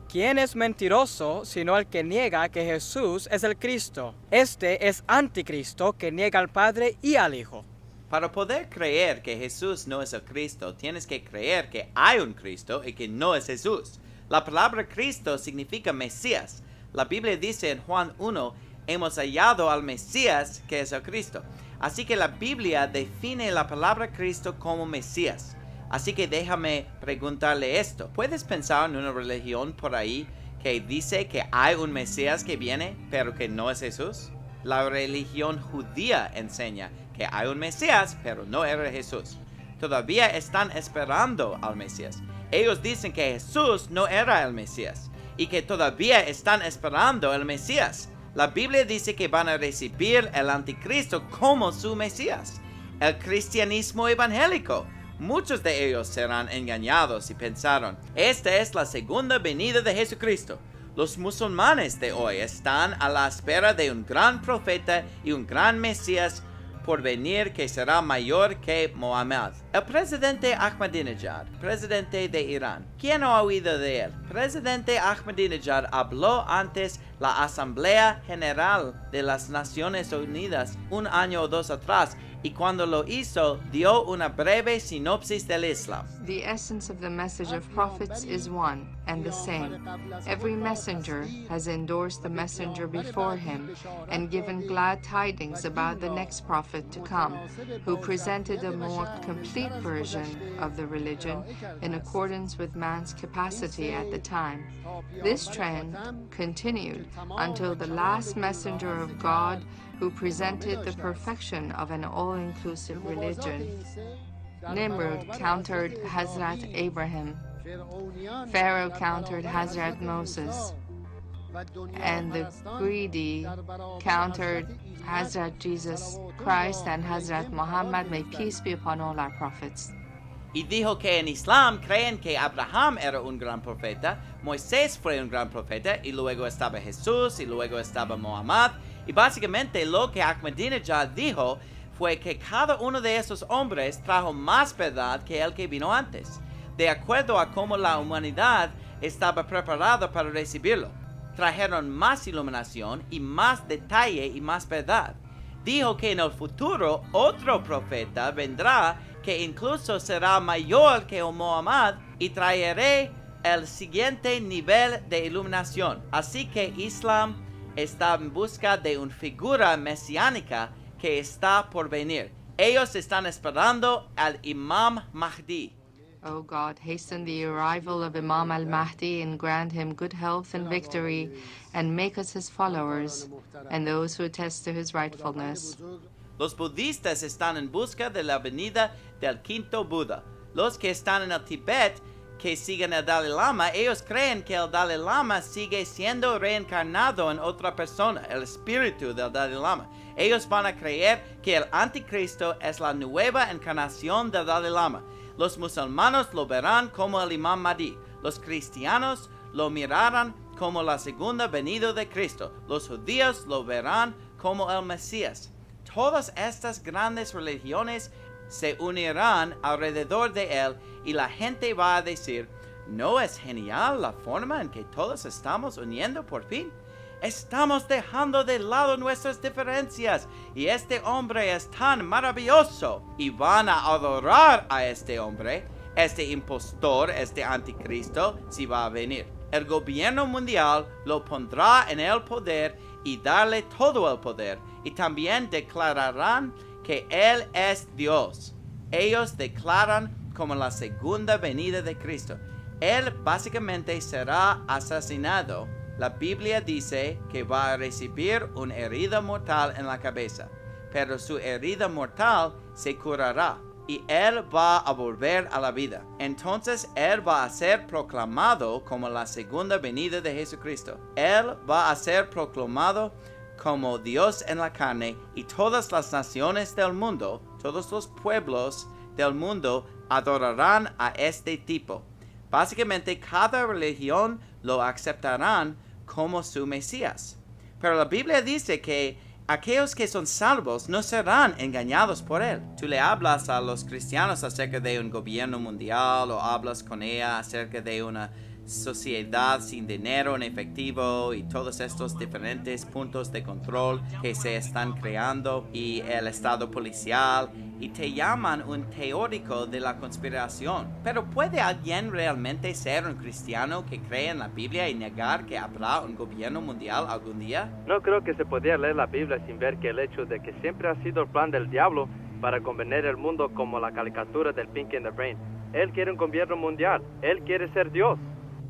¿Quién es mentiroso sino el que niega que Jesús es el Cristo? Este es anticristo que niega al Padre y al Hijo. Para poder creer que Jesús no es el Cristo, tienes que creer que hay un Cristo y que no es Jesús. La palabra Cristo significa Mesías. La Biblia dice en Juan 1, hemos hallado al Mesías que es el Cristo. Así que la Biblia define la palabra Cristo como Mesías. Así que déjame preguntarle esto. ¿Puedes pensar en una religión por ahí que dice que hay un Mesías que viene, pero que no es Jesús? La religión judía enseña que hay un Mesías, pero no era Jesús. Todavía están esperando al Mesías. Ellos dicen que Jesús no era el Mesías y que todavía están esperando el Mesías. La Biblia dice que van a recibir el anticristo como su Mesías. El cristianismo evangélico. Muchos de ellos serán engañados y pensaron, esta es la segunda venida de Jesucristo. Los musulmanes de hoy están a la espera de un gran profeta y un gran Mesías por venir que será mayor que Mohammed. El presidente Ahmadinejad, presidente de Irán. ¿Quién ha oído de él? Presidente Ahmadinejad habló antes la Asamblea General de las Naciones Unidas un año o dos atrás, y cuando lo hizo, dio una breve sinopsis del Islam. The essence of the message of prophets is one and the same. Every messenger has endorsed the messenger before him and given glad tidings about the next prophet to come, who presented a more complete version of the religion in accordance with man's capacity at the time. This trend continued until the last messenger of God, who presented the perfection of an all-inclusive religion. Nimrod countered Hazrat Abraham. Pharaoh countered Hazrat Moses. And the greedy countered Hazrat Jesus Christ and Hazrat Muhammad. May peace be upon all our prophets. Y dijo que en Islam creen que Abraham era un gran profeta, Moisés fue un gran profeta, y luego estaba Jesús, y luego estaba Muhammad. Y básicamente lo que Ahmadinejad dijo fue que cada uno de esos hombres trajo más verdad que el que vino antes, de acuerdo a cómo la humanidad estaba preparada para recibirlo. Trajeron más iluminación y más detalle y más verdad. Dijo que en el futuro otro profeta vendrá que incluso será mayor que Muhammad y traeré el siguiente nivel de iluminación. Así que Islam está en busca de una figura mesiánica que está por venir. Ellos están esperando al Imam Mahdi. O God, hasten the arrival of Imam al-Mahdi and grant him good health and victory, and make us his followers, and those who attest to his rightfulness. Los budistas están en busca de la venida del quinto Buda. Los que están en el Tíbet, que siguen al Dalai Lama, ellos creen que el Dalai Lama sigue siendo reencarnado en otra persona, el espíritu del Dalai Lama. Ellos van a creer que el anticristo es la nueva encarnación del Dalai Lama. Los musulmanes lo verán como el Imam Mahdi. Los cristianos lo mirarán como la segunda venida de Cristo. Los judíos lo verán como el Mesías. Todas estas grandes religiones se unirán alrededor de él y la gente va a decir, ¿no es genial la forma en que todos estamos uniendo por fin? Estamos dejando de lado nuestras diferencias y este hombre es tan maravilloso y van a adorar a este hombre, este impostor, este anticristo, si va a venir. El gobierno mundial lo pondrá en el poder y darle todo el poder, y también declararán que Él es Dios. Ellos declaran como la segunda venida de Cristo. Él básicamente será asesinado. La Biblia dice que va a recibir una herida mortal en la cabeza, pero su herida mortal se curará y él va a volver a la vida. Entonces él va a ser proclamado como la segunda venida de Jesucristo. Él va a ser proclamado como Dios en la carne y todas las naciones del mundo, todos los pueblos del mundo adorarán a este tipo. Básicamente cada religión lo aceptarán como su Mesías. Pero la Biblia dice que aquellos que son salvos no serán engañados por él. Tú le hablas a los cristianos acerca de un gobierno mundial o hablas con ella acerca de una sociedad sin dinero en efectivo y todos estos diferentes puntos de control que se están creando y el estado policial y te llaman un teórico de la conspiración. Pero ¿puede alguien realmente ser un cristiano que cree en la Biblia y negar que habrá un gobierno mundial algún día? No creo que se podía leer la Biblia sin ver que el hecho de que siempre ha sido el plan del diablo para convencer el mundo como la caricatura del Pinky and the Brain. Él quiere un gobierno mundial. Él quiere ser Dios.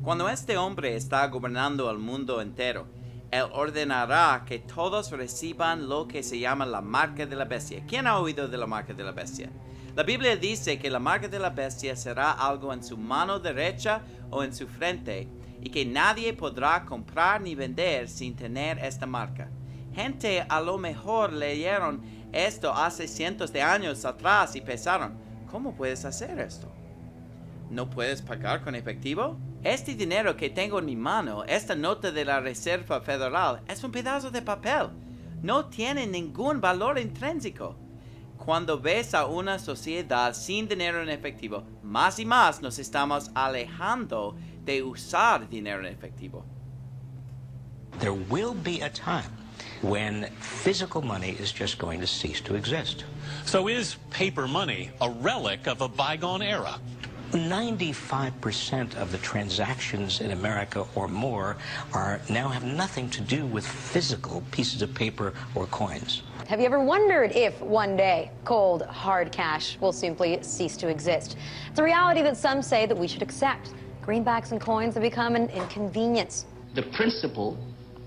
Cuando este hombre está gobernando el mundo entero, él ordenará que todos reciban lo que se llama la marca de la bestia. ¿Quién ha oído de la marca de la bestia? La Biblia dice que la marca de la bestia será algo en su mano derecha o en su frente y que nadie podrá comprar ni vender sin tener esta marca. Gente a lo mejor leyeron esto hace cientos de años atrás y pensaron, ¿cómo puedes hacer esto? ¿No puedes pagar con efectivo? Este dinero que tengo en mi mano, esta nota de la Reserva Federal, es un pedazo de papel. No tiene ningún valor intrínseco. Cuando ves a una sociedad sin dinero en efectivo, más y más nos estamos alejando de usar dinero en efectivo. There will be a time when physical money is just going to cease to exist. So is paper money a relic of a bygone era? 95% of the transactions in America or more now have nothing to do with physical pieces of paper or coins. Have you ever wondered if one day cold, hard cash will simply cease to exist? It's a reality that some say that we should accept. Greenbacks and coins have become an inconvenience. The principle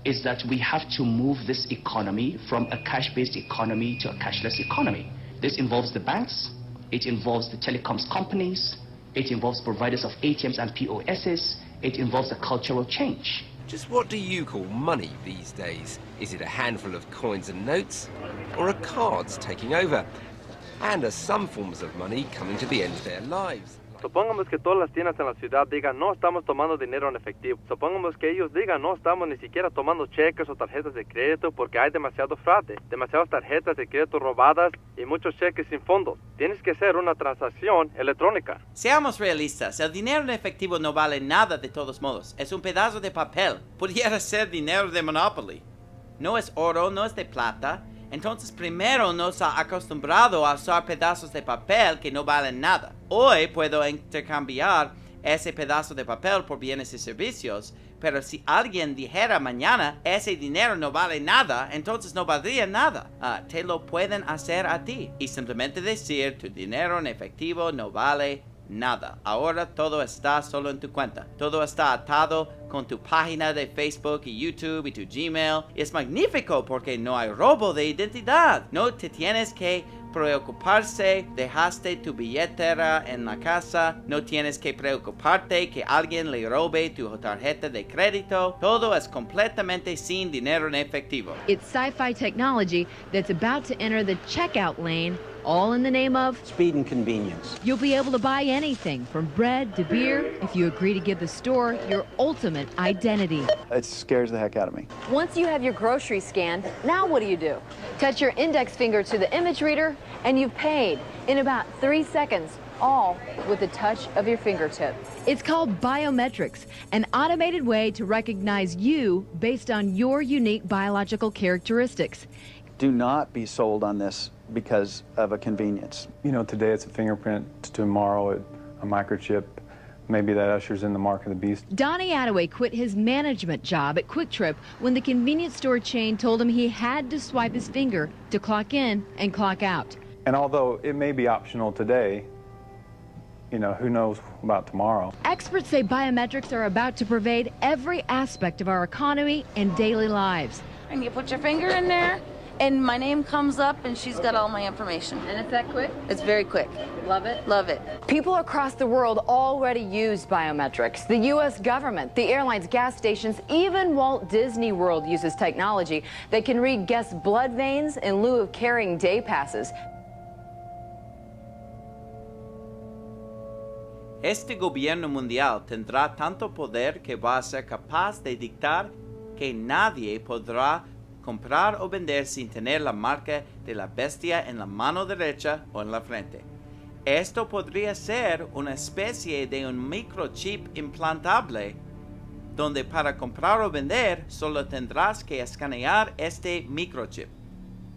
is that we have to move this economy from a cash-based economy to a cashless economy. This involves the banks, it involves the telecoms companies, it involves providers of ATMs and POSs. It involves a cultural change. Just what do you call money these days? Is it a handful of coins and notes? Or are cards taking over? And are some forms of money coming to the end of their lives? Supongamos que todas las tiendas en la ciudad digan, no estamos tomando dinero en efectivo. Supongamos que ellos digan, no estamos ni siquiera tomando cheques o tarjetas de crédito porque hay demasiado fraude, demasiadas tarjetas de crédito robadas y muchos cheques sin fondos. Tienes que hacer una transacción electrónica. Seamos realistas, el dinero en efectivo no vale nada de todos modos. Es un pedazo de papel. Pudiera ser dinero de Monopoly. No es oro, no es de plata. Entonces primero nos ha acostumbrado a usar pedazos de papel que no valen nada. Hoy puedo intercambiar ese pedazo de papel por bienes y servicios, pero si alguien dijera mañana ese dinero no vale nada, entonces no valdría nada. Te lo pueden hacer a ti y simplemente decir tu dinero en efectivo no vale nada. Ahora todo está solo en tu cuenta. Todo está atado con tu página de Facebook y YouTube y tu Gmail. Es magnífico porque no hay robo de identidad. No te tienes que preocuparse, dejaste tu billetera en la casa, no tienes que preocuparte que alguien le robe tu tarjeta de crédito. Todo es completamente sin dinero en efectivo. It's sci-fi technology that's about to enter the checkout lane, all in the name of speed and convenience. You'll be able to buy anything from bread to beer if you agree to give the store your ultimate identity. It scares the heck out of me. Once you have your groceries scanned, now what do? Touch your index finger to the image reader and you've paid in about 3 seconds, all with the touch of your fingertip. It's called biometrics, an automated way to recognize you based on your unique biological characteristics. Do not be sold on this because of a convenience. You know, today it's a fingerprint, tomorrow a microchip. Maybe that ushers in the mark of the beast. Donnie Attaway quit his management job at Quick Trip when the convenience store chain told him he had to swipe his finger to clock in and clock out. And although it may be optional today, you know, who knows about tomorrow. Experts say biometrics are about to pervade every aspect of our economy and daily lives. And you put your finger in there, and my name comes up, and she's got all my information. And it's that quick? It's very quick. Love it? Love it. People across the world already use biometrics. The U.S. government, the airlines, gas stations, even Walt Disney World uses technology. They can read guests' blood veins in lieu of carrying day passes. Este gobierno mundial tendrá tanto poder que va a ser capaz de dictar que nadie podrá comprar o vender sin tener la marca de la bestia en la mano derecha o en la frente. Esto podría ser una especie de un microchip implantable, donde para comprar o vender solo tendrás que escanear este microchip.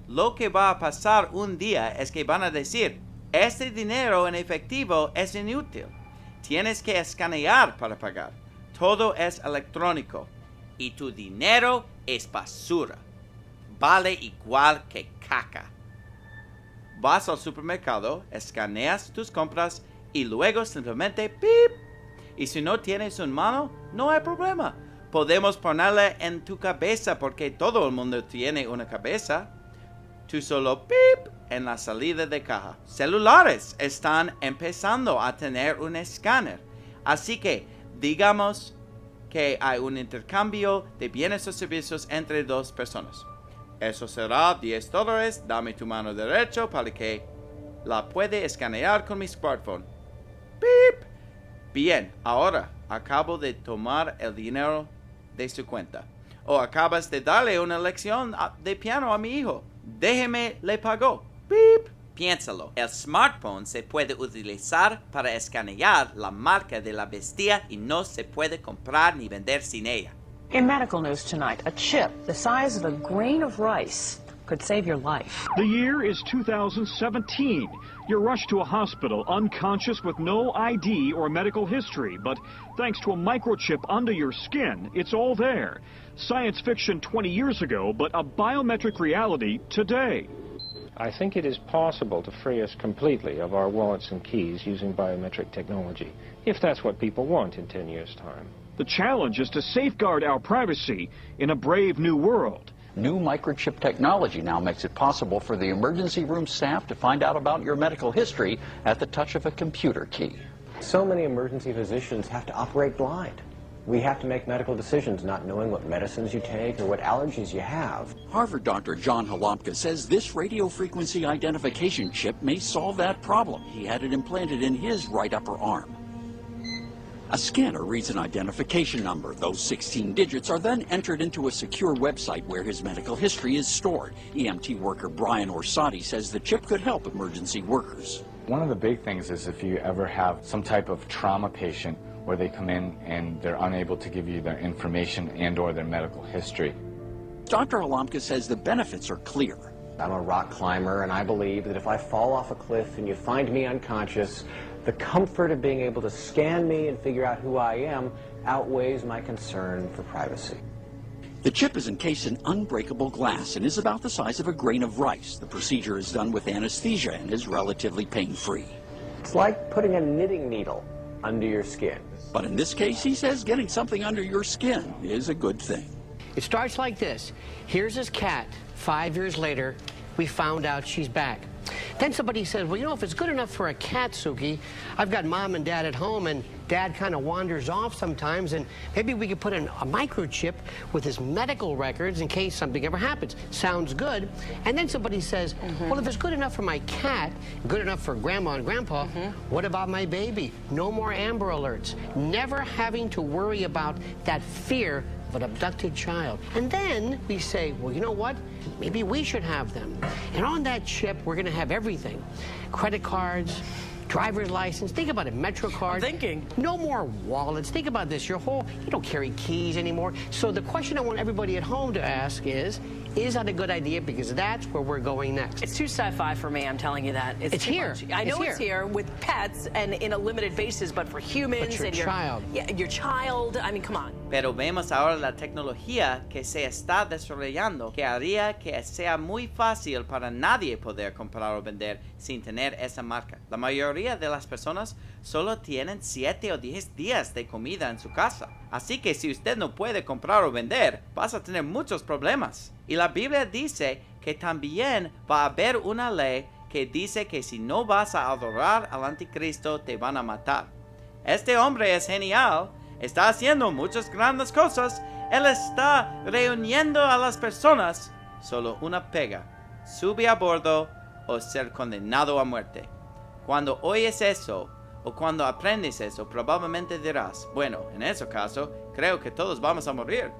Lo que va a pasar un día es que van a decir, este dinero en efectivo es inútil. Tienes que escanear para pagar. Todo es electrónico. Y tu dinero es basura. Vale igual que caca. Vas al supermercado, escaneas tus compras y luego simplemente ¡pip! Y si no tienes una mano, no hay problema. Podemos ponerle en tu cabeza porque todo el mundo tiene una cabeza. Tú solo ¡pip! En la salida de caja. Celulares están empezando a tener un escáner. Así que, digamos que hay un intercambio de bienes o servicios entre dos personas. Eso será $10. Dame tu mano derecha para que la pueda escanear con mi smartphone. ¡Pip! Bien, ahora acabo de tomar el dinero de su cuenta. O acabas de darle una lección de piano a mi hijo. Déjeme le pagó. ¡Pip! Piénsalo, el smartphone se puede utilizar para escanear la marca de la bestia y no se puede comprar ni vender sin ella. In medical news tonight, a chip the size of a grain of rice could save your life. The year is 2017. You're rushed to a hospital unconscious with no ID or medical history, but thanks to a microchip under your skin, it's all there. Science fiction 20 years ago, but a biometric reality today. I think it is possible to free us completely of our wallets and keys using biometric technology, if that's what people want in 10 years' time. The challenge is to safeguard our privacy in a brave new world. New microchip technology now makes it possible for the emergency room staff to find out about your medical history at the touch of a computer key. So many emergency physicians have to operate blind. We have to make medical decisions not knowing what medicines you take or what allergies you have. Harvard Dr. John Halomka says this radio frequency identification chip may solve that problem. He had it implanted in his right upper arm. A scanner reads an identification number. Those 16 digits are then entered into a secure website where his medical history is stored. EMT worker Brian Orsatti says the chip could help emergency workers. One of the big things is if you ever have some type of trauma patient where they come in and they're unable to give you their information and or their medical history. Dr. Halomka says the benefits are clear. I'm a rock climber, and I believe that if I fall off a cliff and you find me unconscious, the comfort of being able to scan me and figure out who I am outweighs my concern for privacy. The chip is encased in unbreakable glass and is about the size of a grain of rice. The procedure is done with anesthesia and is relatively pain-free. It's like putting a knitting needle under your skin. But in this case, he says getting something under your skin is a good thing. It starts like this. Here's his cat. 5 years later, we found out she's back. Then somebody says, well, you know, if it's good enough for a cat, Suki, I've got mom and dad at home, and dad kind of wanders off sometimes, and maybe we could put in a microchip with his medical records in case something ever happens. Sounds good. And then somebody says, well, if it's good enough for my cat, good enough for grandma and grandpa, what about my baby? No more Amber Alerts. Never having to worry about that fear of an abducted child. And then we say, well, you know what? Maybe we should have them. And on that chip, we're going to have everything. Credit cards, driver's license. Think about it, Metro card. I'm thinking. No more wallets. Think about this. You don't carry keys anymore. So the question I want everybody at home to ask is that a good idea? Because that's where we're going next. It's too sci-fi for me, I'm telling you that. It's too here. much. I know it's here with pets and in a limited basis, but for humans But your and child. your child, I mean, come on. Pero vemos ahora la tecnología que se está desarrollando que haría que sea muy fácil para nadie poder comprar o vender sin tener esa marca. La mayoría de las personas solo tienen 7 o 10 días de comida en su casa. Así que si usted no puede comprar o vender, vas a tener muchos problemas. Y la Biblia dice que también va a haber una ley que dice que si no vas a adorar al anticristo te van a matar. Este hombre es genial. Está haciendo muchas grandes cosas. Él está reuniendo a las personas. Solo una pega: sube a bordo o ser condenado a muerte. Cuando oyes eso o cuando aprendes eso, probablemente dirás: bueno, en ese caso, creo que todos vamos a morir.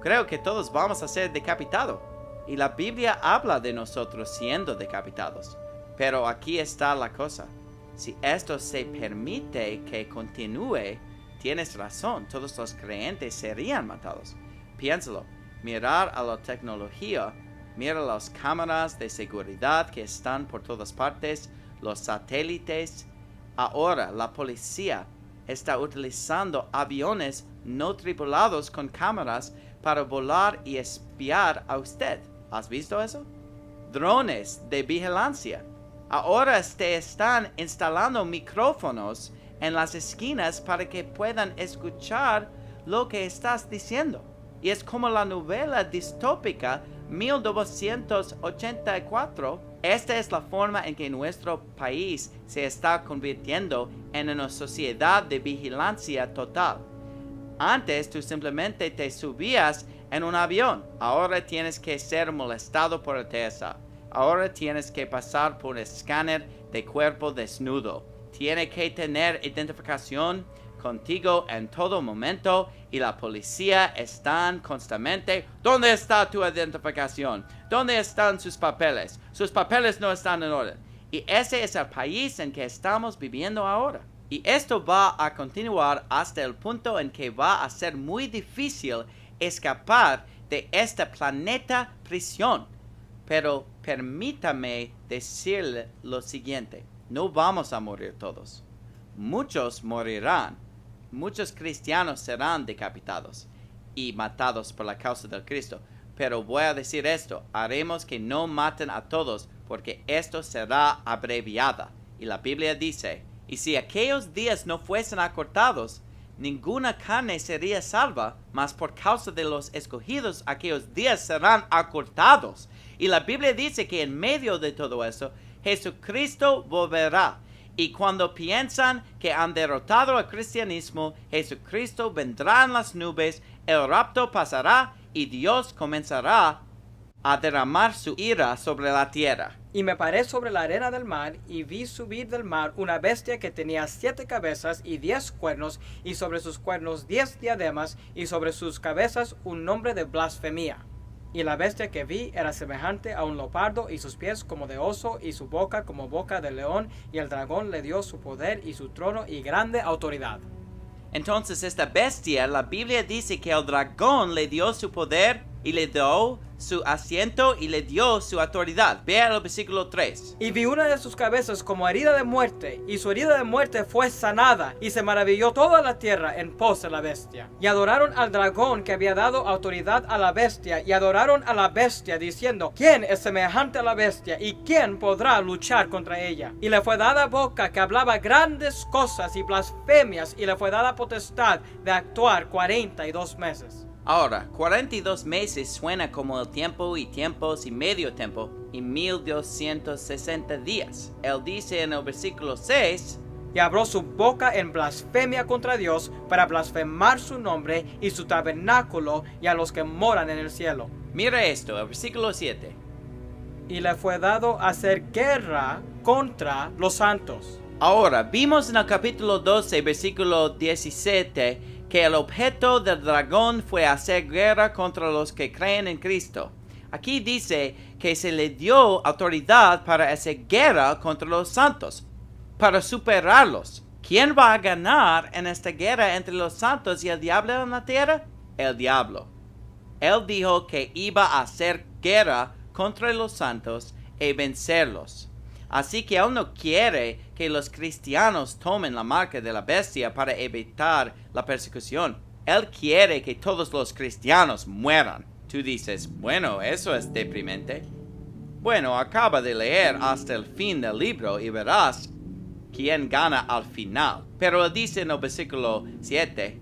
Creo que todos vamos a ser decapitados. Y la Biblia habla de nosotros siendo decapitados. Pero aquí está la cosa. Si esto se permite que continúe, tienes razón, todos los creyentes serían matados. Piénsalo, mirar a la tecnología, mira las cámaras de seguridad que están por todas partes, los satélites. Ahora la policía está utilizando aviones no tripulados con cámaras para volar y espiar a usted. ¿Has visto eso? Drones de vigilancia. Ahora te están instalando micrófonos en las esquinas para que puedan escuchar lo que estás diciendo. Y es como la novela distópica 1984. Esta es la forma en que nuestro país se está convirtiendo en una sociedad de vigilancia total. Antes tú simplemente te subías en un avión. Ahora tienes que ser molestado por el TSA. Ahora tienes que pasar por un escáner de cuerpo desnudo. Tiene que tener identificación contigo en todo momento y la policía están constantemente: ¿dónde está tu identificación? ¿Dónde están sus papeles? Sus papeles no están en orden. Y ese es el país en que estamos viviendo ahora. Y esto va a continuar hasta el punto en que va a ser muy difícil escapar de este planeta prisión. Pero permítame decirle lo siguiente: no vamos a morir todos. Muchos morirán. Muchos cristianos serán decapitados y matados por la causa del Cristo. Pero voy a decir esto: haremos que no maten a todos, porque esto será abreviada. Y la Biblia dice: y si aquellos días no fuesen acortados, ninguna carne sería salva, mas por causa de los escogidos aquellos días serán acortados. Y la Biblia dice que en medio de todo eso, Jesucristo volverá. Y cuando piensan que han derrotado al cristianismo, Jesucristo vendrá en las nubes, el rapto pasará y Dios comenzará a derramar su ira sobre la tierra. Y me paré sobre la arena del mar, y vi subir del mar una bestia que tenía 7 cabezas y 10 cuernos, y sobre sus cuernos 10 diademas, y sobre sus cabezas un nombre de blasfemia. Y la bestia que vi era semejante a un leopardo, y sus pies como de oso, y su boca como boca de león, y el dragón le dio su poder y su trono y grande autoridad. Entonces esta bestia, la Biblia dice que el dragón le dio su poder y le dio su asiento y le dio su autoridad. Vea el versículo 3. Y vi una de sus cabezas como herida de muerte, y su herida de muerte fue sanada, y se maravilló toda la tierra en pos de la bestia. Y adoraron al dragón que había dado autoridad a la bestia, y adoraron a la bestia diciendo: ¿quién es semejante a la bestia, y quién podrá luchar contra ella? Y le fue dada boca que hablaba grandes cosas y blasfemias, y le fue dada potestad de actuar 42 meses. Ahora, 42 meses suena como el tiempo y tiempos y medio tiempo y 1260 días. Él dice en el versículo 6: y abrió su boca en blasfemia contra Dios para blasfemar su nombre y su tabernáculo y a los que moran en el cielo. Mira esto, el versículo 7. Y le fue dado hacer guerra contra los santos. Ahora, vimos en el capítulo 12, versículo 17, que el objeto del dragón fue hacer guerra contra los que creen en Cristo. Aquí dice que se le dio autoridad para hacer guerra contra los santos, para superarlos. ¿Quién va a ganar en esta guerra entre los santos y el diablo en la tierra? El diablo. Él dijo que iba a hacer guerra contra los santos y vencerlos. Así que él no quiere que los cristianos tomen la marca de la bestia para evitar la persecución. Él quiere que todos los cristianos mueran. Tú dices, bueno, eso es deprimente. Bueno, acaba de leer hasta el fin del libro y verás quién gana al final. Pero él dice en el versículo 7,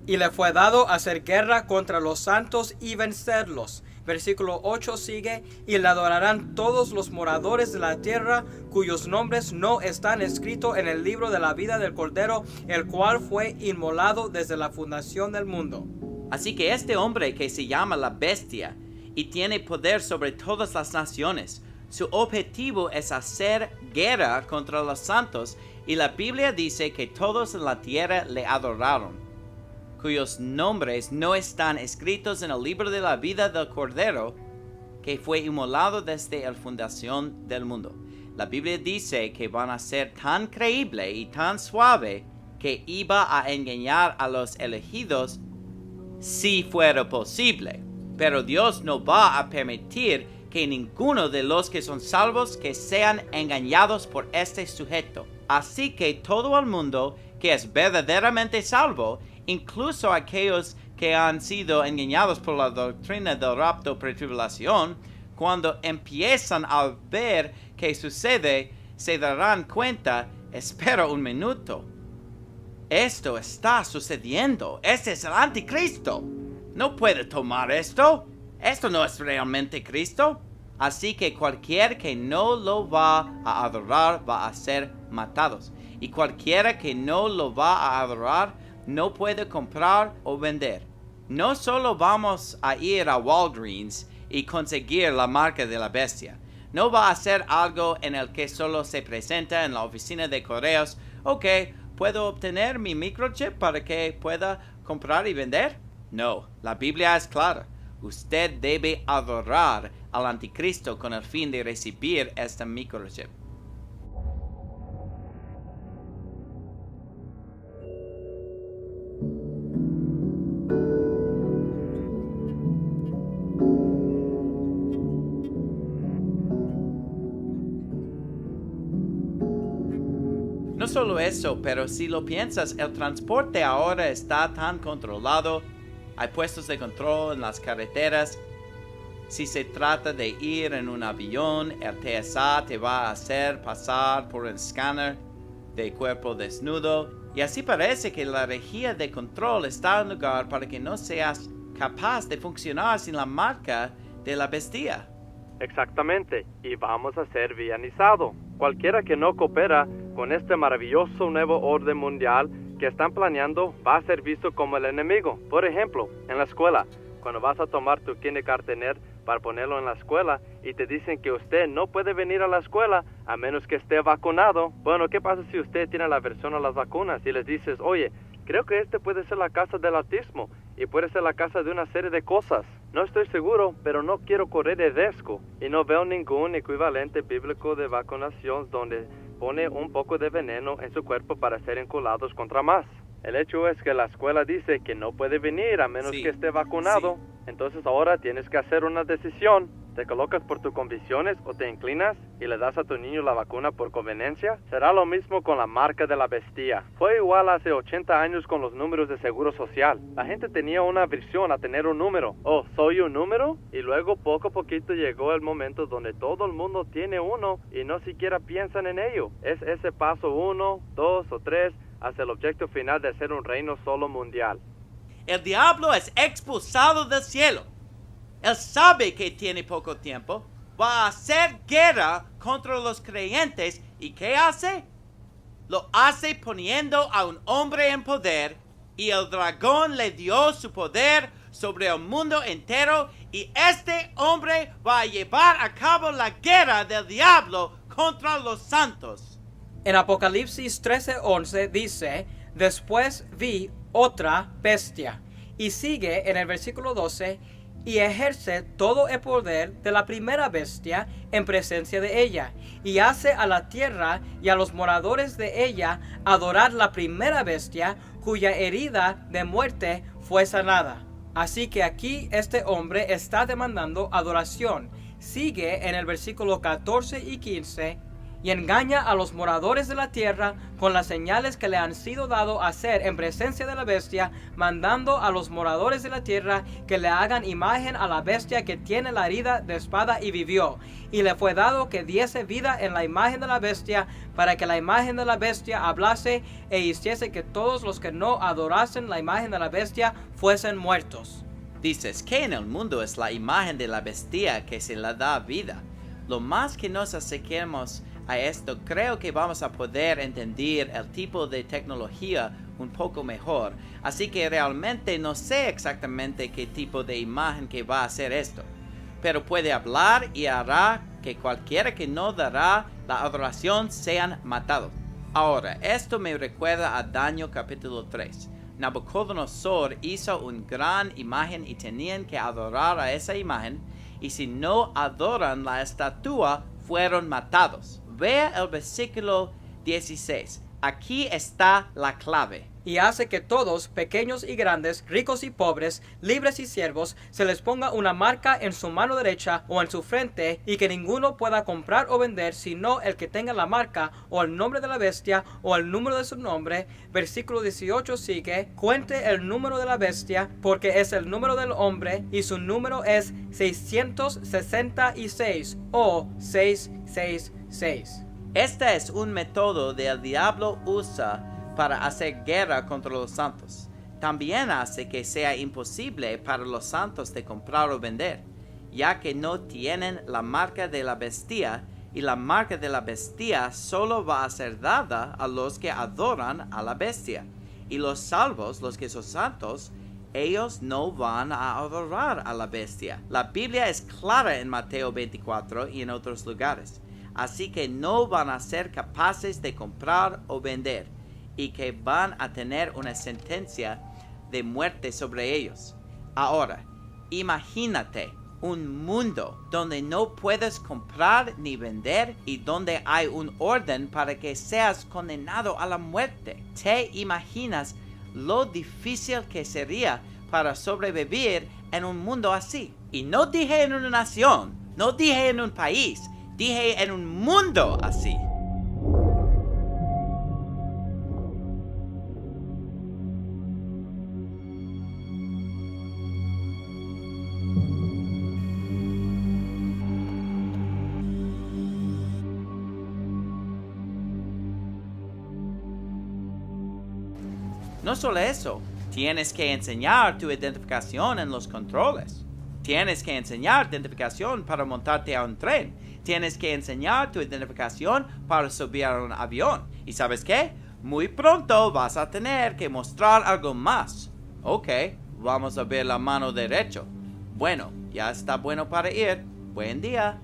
y le fue dado hacer guerra contra los santos y vencerlos. Versículo 8 sigue, y le adorarán todos los moradores de la tierra, cuyos nombres no están escritos en el libro de la vida del Cordero, el cual fue inmolado desde la fundación del mundo. Así que este hombre que se llama la bestia y tiene poder sobre todas las naciones, su objetivo es hacer guerra contra los santos, y la Biblia dice que todos en la tierra le adoraron, cuyos nombres no están escritos en el libro de la vida del Cordero, que fue inmolado desde la fundación del mundo. La Biblia dice que van a ser tan creíble y tan suave que iba a engañar a los elegidos si fuera posible. Pero Dios no va a permitir que ninguno de los que son salvos que sean engañados por este sujeto. Así que todo el mundo que es verdaderamente salvo, incluso aquellos que han sido engañados por la doctrina del rapto pretribulación, cuando empiezan a ver qué sucede, se darán cuenta, espera un minuto, esto está sucediendo, este es el anticristo, no puede tomar esto no es realmente Cristo. Así que cualquiera que no lo va a adorar va a ser matados, y cualquiera que no lo va a adorar no puede comprar o vender. No solo vamos a ir a Walgreens y conseguir la marca de la bestia. No va a ser algo en el que solo se presenta en la oficina de correos. Ok, ¿puedo obtener mi microchip para que pueda comprar y vender? No, la Biblia es clara. Usted debe adorar al anticristo con el fin de recibir este microchip. No solo eso, pero si lo piensas, el transporte ahora está tan controlado. Hay puestos de control en las carreteras. Si se trata de ir en un avión, el TSA te va a hacer pasar por el escáner de cuerpo desnudo. Y así parece que la regía de control está en lugar para que no seas capaz de funcionar sin la marca de la bestia. Exactamente, y vamos a ser villanizados. Cualquiera que no coopera con este maravilloso nuevo orden mundial que están planeando va a ser visto como el enemigo. Por ejemplo, en la escuela, cuando vas a tomar tu kindergartner para ponerlo en la escuela y te dicen que usted no puede venir a la escuela a menos que esté vacunado. Bueno, ¿qué pasa si usted tiene la aversión a las vacunas y les dices, oye, creo que este puede ser la casa del autismo y puede ser la casa de una serie de cosas? No estoy seguro, pero no quiero correr el riesgo y no veo ningún equivalente bíblico de vacunación donde pone un poco de veneno en su cuerpo para ser inculados contra más. El hecho es que la escuela dice que no puede venir a menos que esté vacunado. Sí. Entonces ahora tienes que hacer una decisión. ¿Te colocas por tus convicciones o te inclinas y le das a tu niño la vacuna por conveniencia? Será lo mismo con la marca de la bestia. Fue igual hace 80 años con los números de seguro social. La gente tenía una aversión a tener un número. Oh, ¿soy un número? Y luego poco a poquito llegó el momento donde todo el mundo tiene uno y no siquiera piensan en ello. Es ese paso 1, 2 o 3 hacia el objetivo final de ser un reino solo mundial. El diablo es expulsado del cielo. Él sabe que tiene poco tiempo, va a hacer guerra contra los creyentes. ¿Y qué hace? Lo hace poniendo a un hombre en poder, y el dragón le dio su poder sobre el mundo entero, y este hombre va a llevar a cabo la guerra del diablo contra los santos. En Apocalipsis 13:11 dice, después vi otra bestia, y sigue en el versículo 12, y ejerce todo el poder de la primera bestia en presencia de ella, y hace a la tierra y a los moradores de ella adorar la primera bestia, cuya herida de muerte fue sanada. Así que aquí este hombre está demandando adoración. Sigue en el versículo 14 y 15, y engaña a los moradores de la tierra con las señales que le han sido dado a hacer en presencia de la bestia, mandando a los moradores de la tierra que le hagan imagen a la bestia que tiene la herida de espada y vivió. Y le fue dado que diese vida en la imagen de la bestia, para que la imagen de la bestia hablase e hiciese que todos los que no adorasen la imagen de la bestia fuesen muertos. Dices que en el mundo es la imagen de la bestia que se le da vida. Lo más que nos acerquemos a esto, creo que vamos a poder entender el tipo de tecnología un poco mejor. Así que realmente no sé exactamente qué tipo de imagen que va a hacer esto. Pero puede hablar y hará que cualquiera que no dará la adoración sean matados. Ahora, esto me recuerda a Daniel capítulo 3. Nabucodonosor hizo una gran imagen y tenían que adorar a esa imagen, y si no adoran la estatua, fueron matados. Vea el versículo 16. Aquí está la clave. Y hace que todos, pequeños y grandes, ricos y pobres, libres y siervos, se les ponga una marca en su mano derecha o en su frente, y que ninguno pueda comprar o vender sino el que tenga la marca o el nombre de la bestia o el número de su nombre. Versículo 18 sigue: cuente el número de la bestia, porque es el número del hombre, y su número es 666 o 666. Este es un método que el diablo usa para hacer guerra contra los santos. También hace que sea imposible para los santos de comprar o vender, ya que no tienen la marca de la bestia, y la marca de la bestia solo va a ser dada a los que adoran a la bestia. Y los salvos, los que son santos, ellos no van a adorar a la bestia. La Biblia es clara en Mateo 24 y en otros lugares. Así que no van a ser capaces de comprar o vender, y que van a tener una sentencia de muerte sobre ellos. Ahora, imagínate un mundo donde no puedes comprar ni vender y donde hay un orden para que seas condenado a la muerte. ¿Te imaginas lo difícil que sería para sobrevivir en un mundo así? Y no dije en una nación, no dije en un país, dije en un mundo así. No solo eso, tienes que enseñar tu identificación en los controles. Tienes que enseñar identificación para montarte a un tren. Tienes que enseñar tu identificación para subir a un avión. ¿Y sabes qué? Muy pronto vas a tener que mostrar algo más. Ok, vamos a ver la mano derecha. Bueno, ya está bueno para ir. Buen día.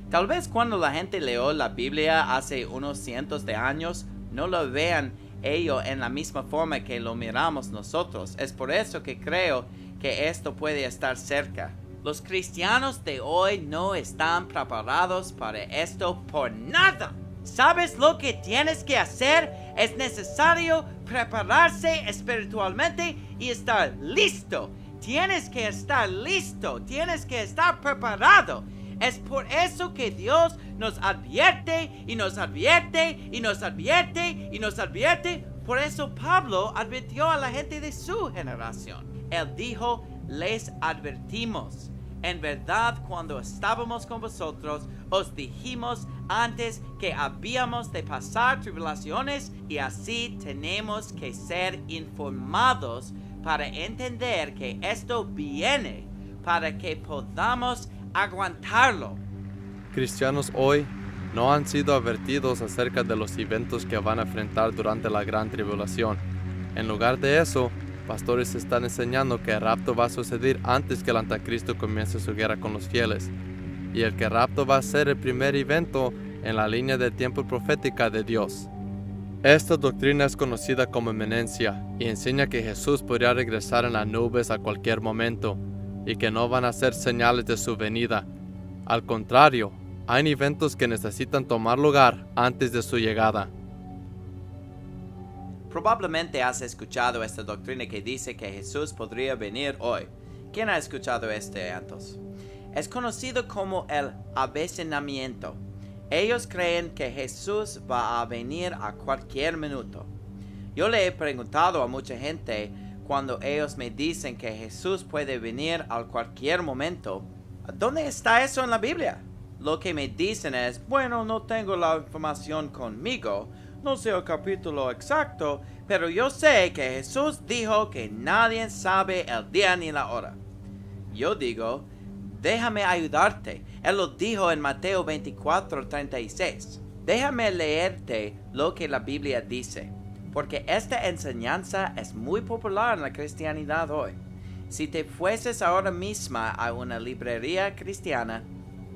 Tal vez cuando la gente leyó la Biblia hace unos cientos de años, no lo vean ello en la misma forma que lo miramos nosotros. Es por eso que creo que esto puede estar cerca. Los cristianos de hoy no están preparados para esto por nada. ¿Sabes lo que tienes que hacer? Es necesario prepararse espiritualmente y estar listo. Tienes que estar listo. Tienes que estar preparado. Es por eso que Dios nos advierte y nos advierte y nos advierte y nos advierte. Por eso Pablo advirtió a la gente de su generación. Él dijo, les advertimos. En verdad, cuando estábamos con vosotros, os dijimos antes que habíamos de pasar tribulaciones, y así tenemos que ser informados para entender que esto viene, para que podamos aguantarlo. Cristianos hoy no han sido advertidos acerca de los eventos que van a enfrentar durante la gran tribulación. En lugar de eso, pastores están enseñando que el rapto va a suceder antes que el anticristo comience su guerra con los fieles, y el que el rapto va a ser el primer evento en la línea de tiempo profética de Dios. Esta doctrina es conocida como inminencia y enseña que Jesús podría regresar en las nubes a cualquier momento y que no van a ser señales de su venida. Al contrario, hay eventos que necesitan tomar lugar antes de su llegada. Probablemente has escuchado esta doctrina que dice que Jesús podría venir hoy. ¿Quién ha escuchado este antes? Es conocido como el avecinamiento. Ellos creen que Jesús va a venir a cualquier minuto. Yo le he preguntado a mucha gente cuando ellos me dicen que Jesús puede venir a cualquier momento, ¿dónde está eso en la Biblia? Lo que me dicen es, bueno, no tengo la información conmigo, no sé el capítulo exacto, pero yo sé que Jesús dijo que nadie sabe el día ni la hora. Yo digo, déjame ayudarte. Él lo dijo en Mateo 24:36. Déjame leerte lo que la Biblia dice, porque esta enseñanza es muy popular en la cristianidad hoy. Si te fueses ahora misma a una librería cristiana,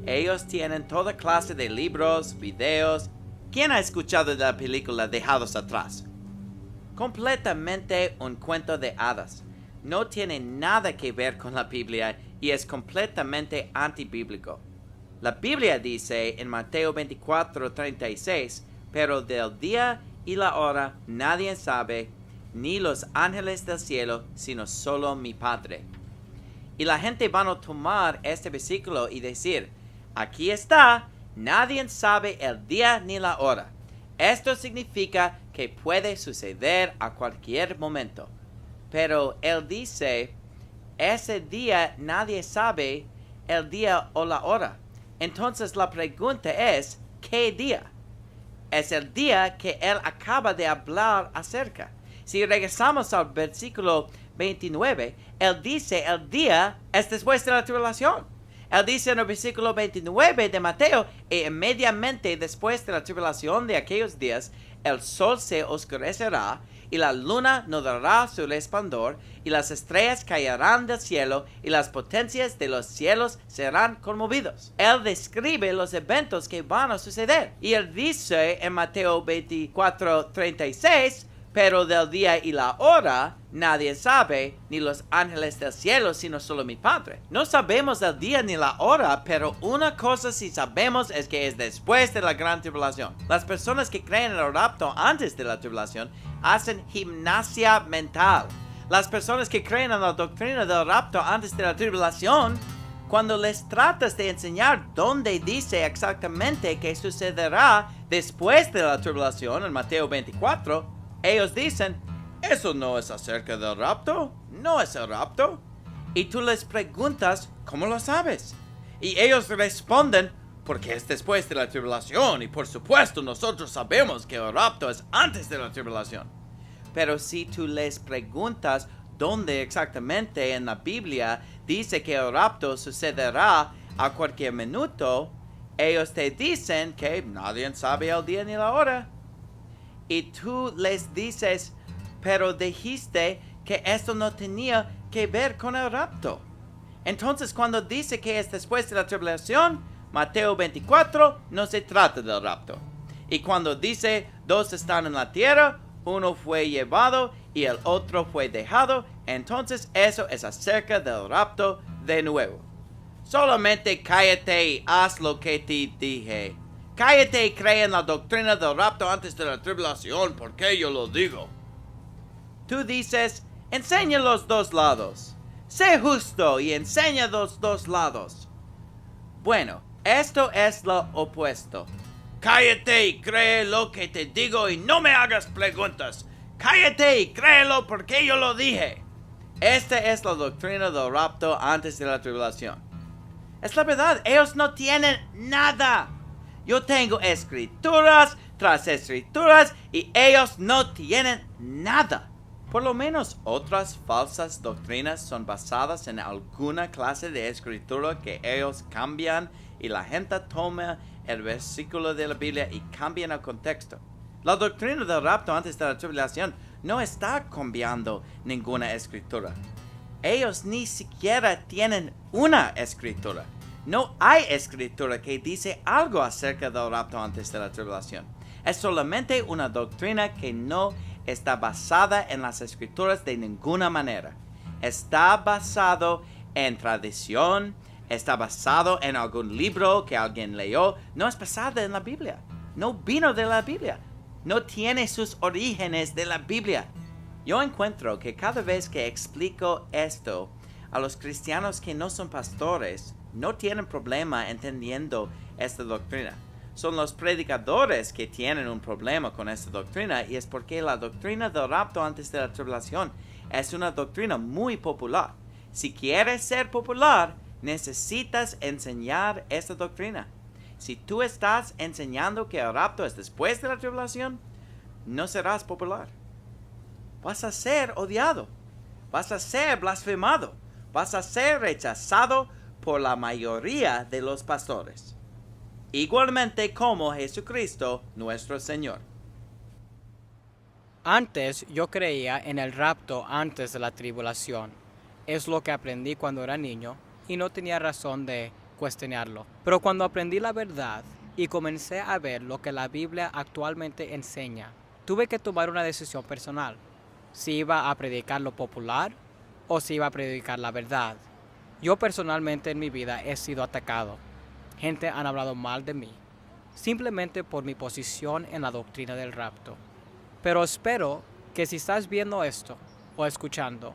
ellos tienen toda clase de libros, videos. ¿Quién ha escuchado de la película Dejados Atrás? Completamente un cuento de hadas. No tiene nada que ver con la Biblia y es completamente antibíblico. La Biblia dice en Mateo 24:36, pero del día y la hora nadie sabe, ni los ángeles del cielo, sino solo mi Padre. Y la gente van a tomar este versículo y decir, aquí está, nadie sabe el día ni la hora. Esto significa que puede suceder a cualquier momento. Pero él dice, ese día nadie sabe el día o la hora. Entonces la pregunta es, ¿qué día? Es el día que él acaba de hablar acerca. Si regresamos al versículo 29, él dice el día es después de la tribulación. Él dice en el versículo 29 de Mateo, e inmediatamente después de la tribulación de aquellos días, el sol se oscurecerá, y la luna no dará su resplandor, y las estrellas caerán del cielo, y las potencias de los cielos serán conmovidos. Él describe los eventos que van a suceder. Y él dice en Mateo 24:36, pero del día y la hora nadie sabe, ni los ángeles del cielo, sino solo mi Padre. No sabemos el día ni la hora, pero una cosa sí sabemos es que es después de la gran tribulación. Las personas que creen en el rapto antes de la tribulación hacen gimnasia mental. Las personas que creen en la doctrina del rapto antes de la tribulación, cuando les tratas de enseñar dónde dice exactamente qué sucederá después de la tribulación en Mateo 24, ellos dicen, eso no es acerca del rapto, no es el rapto. Y tú les preguntas, ¿cómo lo sabes? Y ellos responden, porque es después de la tribulación y por supuesto nosotros sabemos que el rapto es antes de la tribulación. Pero si tú les preguntas dónde exactamente en la Biblia dice que el rapto sucederá a cualquier minuto, ellos te dicen que nadie sabe el día ni la hora. Y tú les dices, pero dijiste que esto no tenía que ver con el rapto. Entonces cuando dice que es después de la tribulación, Mateo 24 no se trata del rapto. Y cuando dice, dos están en la tierra, uno fue llevado y el otro fue dejado, entonces eso es acerca del rapto de nuevo. Solamente cállate y haz lo que te dije. Cállate y cree en la doctrina del rapto antes de la tribulación, porque yo lo digo. Tú dices, enseña los dos lados. Sé justo y enseña los dos lados. Bueno, esto es lo opuesto. Cállate y cree lo que te digo y no me hagas preguntas. Cállate y créelo porque yo lo dije. Esta es la doctrina del rapto antes de la tribulación. Es la verdad, ellos no tienen nada. Yo tengo escrituras tras escrituras y ellos no tienen nada. Por lo menos otras falsas doctrinas son basadas en alguna clase de escritura que ellos cambian y la gente toma el versículo de la Biblia y cambian el contexto. La doctrina del rapto antes de la tribulación no está cambiando ninguna escritura. Ellos ni siquiera tienen una escritura. No hay escritura que dice algo acerca del rapto antes de la tribulación. Es solamente una doctrina que no está basada en las escrituras de ninguna manera. Está basado en tradición, está basado en algún libro que alguien leyó. No es basada en la Biblia. No vino de la Biblia. No tiene sus orígenes de la Biblia. Yo encuentro que cada vez que explico esto a los cristianos que no son pastores, no tienen problema entendiendo esta doctrina. son los predicadores que tienen un problema con esta doctrina, y es porque la doctrina del rapto antes de la tribulación es una doctrina muy popular. Si quieres ser popular, necesitas enseñar esta doctrina. Si tú estás enseñando que el rapto es después de la tribulación, no serás popular. Vas a ser odiado, vas a ser blasfemado, vas a ser rechazado por la mayoría de los pastores, igualmente como Jesucristo nuestro Señor. Antes yo creía en el rapto antes de la tribulación. Es lo que aprendí cuando era niño y no tenía razón de cuestionarlo. Pero cuando aprendí la verdad y comencé a ver lo que la Biblia actualmente enseña, tuve que tomar una decisión personal. Si iba a predicar lo popular o si iba a predicar la verdad. Yo personalmente en mi vida he sido atacado. Gente han hablado mal de mí, simplemente por mi posición en la doctrina del rapto. Pero espero que si estás viendo esto o escuchando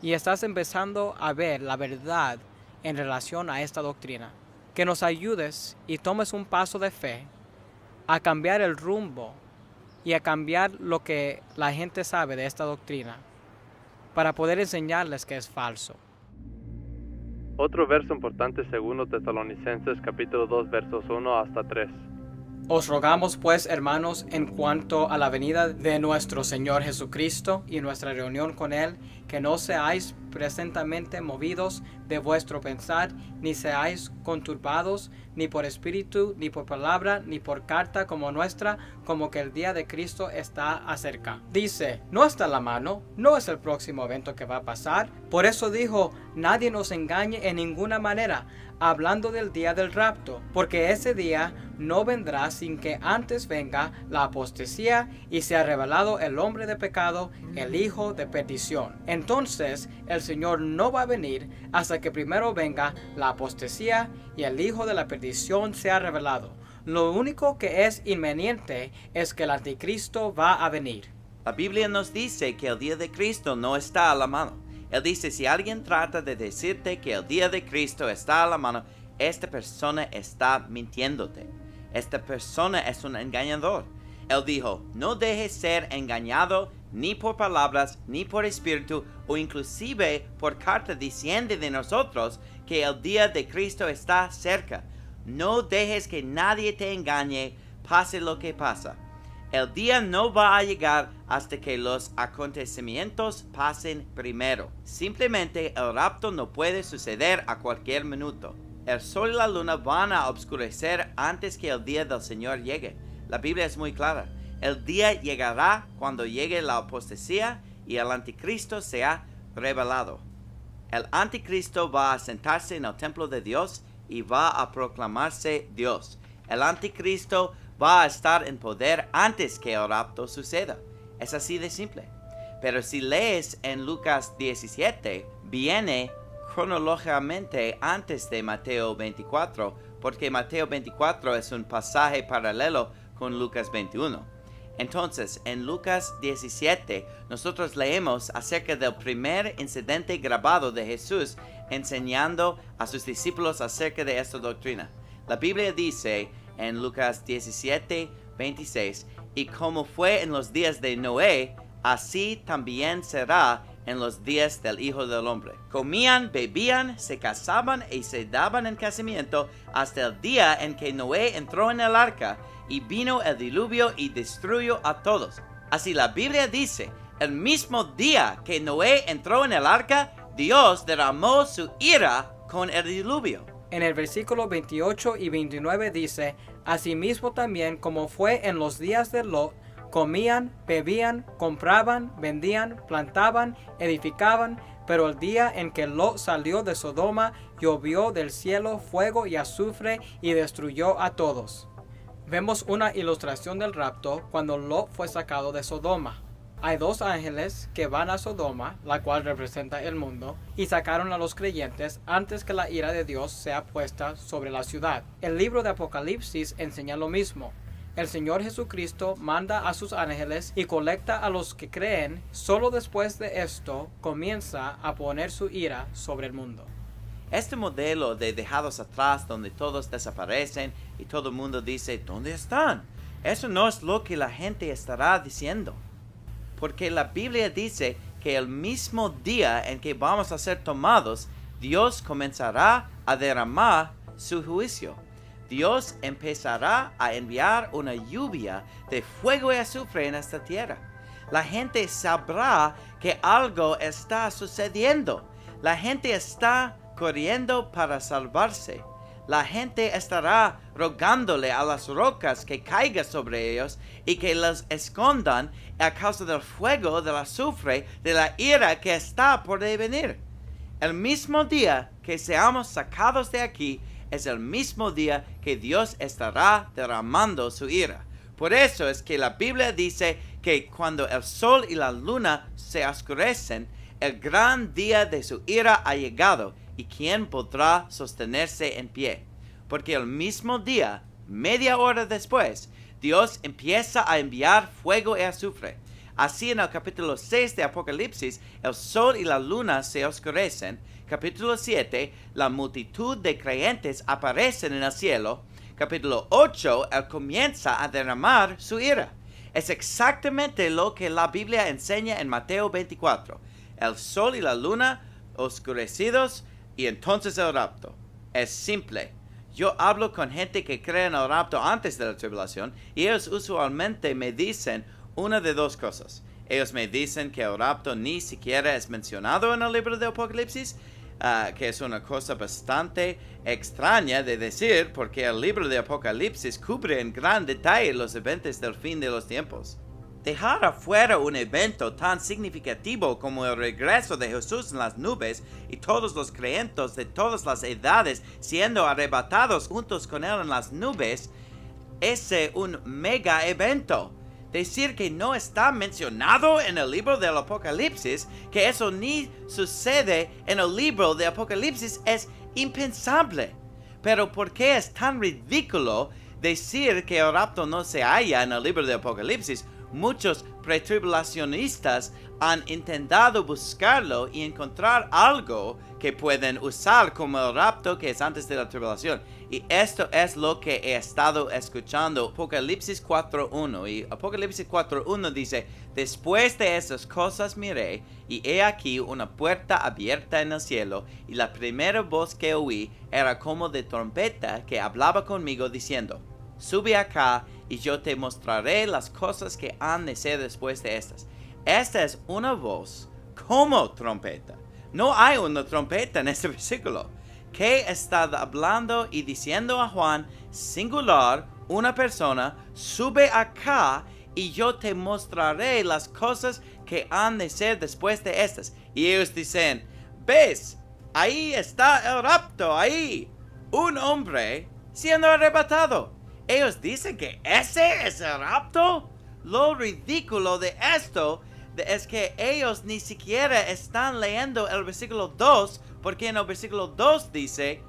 y estás empezando a ver la verdad en relación a esta doctrina, que nos ayudes y tomes un paso de fe a cambiar el rumbo y a cambiar lo que la gente sabe de esta doctrina para poder enseñarles que es falso. Otro verso importante es 2 Tesalonicenses capítulo 2 versos 1 hasta 3. Os rogamos pues, hermanos, en cuanto a la venida de nuestro Señor Jesucristo y nuestra reunión con Él, que no seáis presentemente movidos de vuestro pensar, ni seáis conturbados, ni por espíritu, ni por palabra, ni por carta como nuestra, como que el día de Cristo está acerca. Dice, no está a la mano, no es el próximo evento que va a pasar. Por eso dijo, nadie nos engañe en ninguna manera, hablando del día del rapto, porque ese día no vendrá sin que antes venga la apostasía y sea revelado el hombre de pecado, el hijo de perdición. Entonces el Señor no va a venir hasta que primero venga la apostasía y el hijo de la perdición sea revelado. Lo único que es inminente es que el anticristo va a venir. La Biblia nos dice que el día de Cristo no está a la mano. Él dice, si alguien trata de decirte que el día de Cristo está a la mano, esta persona está mintiéndote. Esta persona es un engañador. Él dijo, no dejes ser engañado ni por palabras, ni por espíritu, o inclusive por carta diciendo de nosotros que el día de Cristo está cerca. No dejes que nadie te engañe, pase lo que pasa. El día no va a llegar hasta que los acontecimientos pasen primero. Simplemente el rapto no puede suceder a cualquier minuto. El sol y la luna van a oscurecer antes que el día del Señor llegue. La Biblia es muy clara. El día llegará cuando llegue la apostasía y el anticristo sea revelado. El anticristo va a sentarse en el templo de Dios y va a proclamarse Dios. El anticristo va a estar en poder antes que el rapto suceda. Es así de simple. Pero si lees en Lucas 17, viene cronológicamente antes de Mateo 24, porque Mateo 24 es un pasaje paralelo con Lucas 21. Entonces, en Lucas 17, nosotros leemos acerca del primer incidente grabado de Jesús enseñando a sus discípulos acerca de esta doctrina. La Biblia dice en Lucas 17, 26, y como fue en los días de Noé, así también será en los días del Hijo del Hombre. Comían, bebían, se casaban y se daban en casamiento hasta el día en que Noé entró en el arca y vino el diluvio y destruyó a todos. Así la Biblia dice, el mismo día que Noé entró en el arca, Dios derramó su ira con el diluvio. En el versículo 28 y 29 dice, asimismo también como fue en los días de Lot, comían, bebían, compraban, vendían, plantaban, edificaban, pero el día en que Lot salió de Sodoma, llovió del cielo fuego y azufre y destruyó a todos. Vemos una ilustración del rapto cuando Lot fue sacado de Sodoma. Hay dos ángeles que van a Sodoma, la cual representa el mundo, y sacaron a los creyentes antes que la ira de Dios sea puesta sobre la ciudad. El libro de Apocalipsis enseña lo mismo. El Señor Jesucristo manda a sus ángeles y colecta a los que creen. Solo después de esto comienza a poner su ira sobre el mundo. Este modelo de dejados atrás donde todos desaparecen y todo el mundo dice, ¿dónde están? Eso no es lo que la gente estará diciendo. Porque la Biblia dice que el mismo día en que vamos a ser tomados, Dios comenzará a derramar su juicio. Dios empezará a enviar una lluvia de fuego y azufre en esta tierra. La gente sabrá que algo está sucediendo. La gente está corriendo para salvarse. La gente estará rogándole a las rocas que caiga sobre ellos y que los escondan a causa del fuego, del azufre, de la ira que está por venir. El mismo día que seamos sacados de aquí es el mismo día que Dios estará derramando su ira. Por eso es que la Biblia dice que cuando el sol y la luna se oscurecen, el gran día de su ira ha llegado. ¿Y quién podrá sostenerse en pie? Porque el mismo día, media hora después, Dios empieza a enviar fuego y azufre. Así en el capítulo 6 de Apocalipsis, el sol y la luna se oscurecen. Capítulo 7, la multitud de creyentes aparecen en el cielo. Capítulo 8, Él comienza a derramar su ira. Es exactamente lo que la Biblia enseña en Mateo 24. El sol y la luna oscurecidos y entonces el rapto. Es simple. Yo hablo con gente que cree en el rapto antes de la tribulación y ellos usualmente me dicen una de dos cosas. Ellos me dicen que el rapto ni siquiera es mencionado en el libro de Apocalipsis, que es una cosa bastante extraña de decir porque el libro de Apocalipsis cubre en gran detalle los eventos del fin de los tiempos. Dejar afuera un evento tan significativo como el regreso de Jesús en las nubes y todos los creyentes de todas las edades siendo arrebatados juntos con Él en las nubes es un mega evento. Decir que no está mencionado en el libro del Apocalipsis, que eso ni sucede en el libro de Apocalipsis es impensable. Pero ¿por qué es tan ridículo decir que el rapto no se halla en el libro de Apocalipsis? Muchos pretribulacionistas han intentado buscarlo y encontrar algo que pueden usar como el rapto que es antes de la tribulación. Y esto es lo que he estado escuchando. Apocalipsis 4.1. Y Apocalipsis 4.1 dice, después de esas cosas miré, y he aquí una puerta abierta en el cielo, y la primera voz que oí era como de trompeta que hablaba conmigo diciendo, sube acá y yo te mostraré las cosas que han de ser después de estas. Esta es una voz como trompeta. No hay una trompeta en este versículo. Que está hablando y diciendo a Juan, singular, una persona, sube acá y yo te mostraré las cosas que han de ser después de estas. Y ellos dicen, ves, ahí está el rapto, ahí, un hombre siendo arrebatado. Ellos dicen que ese es el rapto. Lo ridículo de esto es que ellos ni siquiera están leyendo el versículo 2, porque en el versículo 2 dice,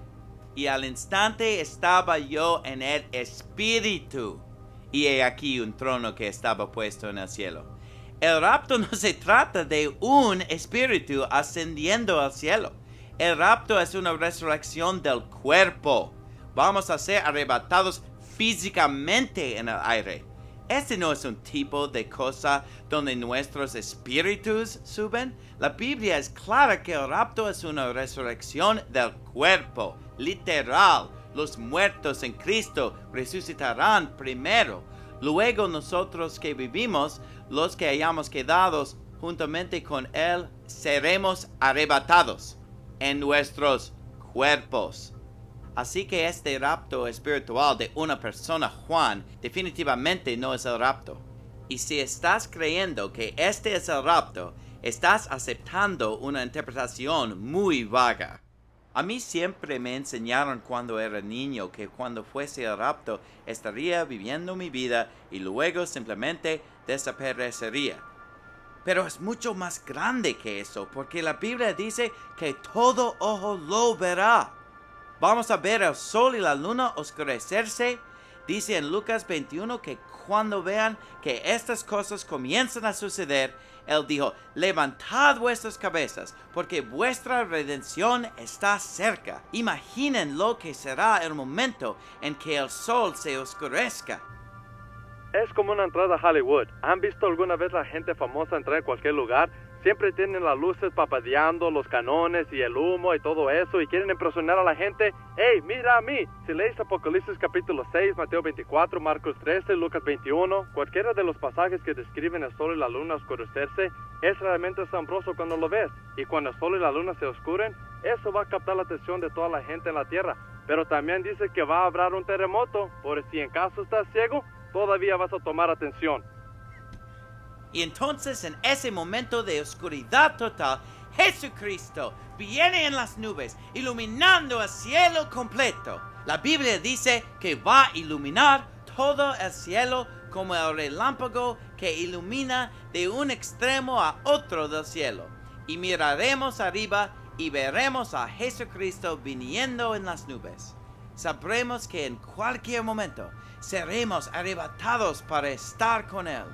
y al instante estaba yo en el espíritu, y he aquí un trono que estaba puesto en el cielo. El rapto no se trata de un espíritu ascendiendo al cielo. El rapto es una resurrección del cuerpo. Vamos a ser arrebatados físicamente en el aire. Este no es un tipo de cosa donde nuestros espíritus suben. La Biblia es clara que el rapto es una resurrección del cuerpo, literal. Los muertos en Cristo resucitarán primero. Luego nosotros que vivimos, los que hayamos quedado juntamente con Él, seremos arrebatados en nuestros cuerpos. Así que este rapto espiritual de una persona, Juan, definitivamente no es el rapto. Y si estás creyendo que este es el rapto, estás aceptando una interpretación muy vaga. A mí siempre me enseñaron cuando era niño que cuando fuese el rapto estaría viviendo mi vida y luego simplemente desaparecería. Pero es mucho más grande que eso, porque la Biblia dice que todo ojo lo verá. Vamos a ver el sol y la luna oscurecerse Dice en Lucas 21 que cuando vean que estas cosas comienzan a suceder, Él dijo, levantad vuestras cabezas, porque vuestra redención está cerca. Imaginen lo que será el momento en que el sol se oscurezca. Es como una entrada a Hollywood. ¿Han visto alguna vez la gente famosa entrar en cualquier lugar? Siempre tienen las luces papadeando, los canones y el humo y todo eso, y quieren impresionar a la gente. ¡Hey, mira a mí! Si lees Apocalipsis capítulo 6, Mateo 24, Marcos 13, Lucas 21, cualquiera de los pasajes que describen el sol y la luna oscurecerse, es realmente asombroso cuando lo ves. Y cuando el sol y la luna se oscuren, eso va a captar la atención de toda la gente en la tierra. Pero también dice que va a haber un terremoto, por si en caso estás ciego, todavía vas a tomar atención. Y entonces en ese momento de oscuridad total, Jesucristo viene en las nubes, iluminando el cielo completo. La Biblia dice que va a iluminar todo el cielo como el relámpago que ilumina de un extremo a otro del cielo. Y miraremos arriba y veremos a Jesucristo viniendo en las nubes. Sabremos que en cualquier momento seremos arrebatados para estar con Él.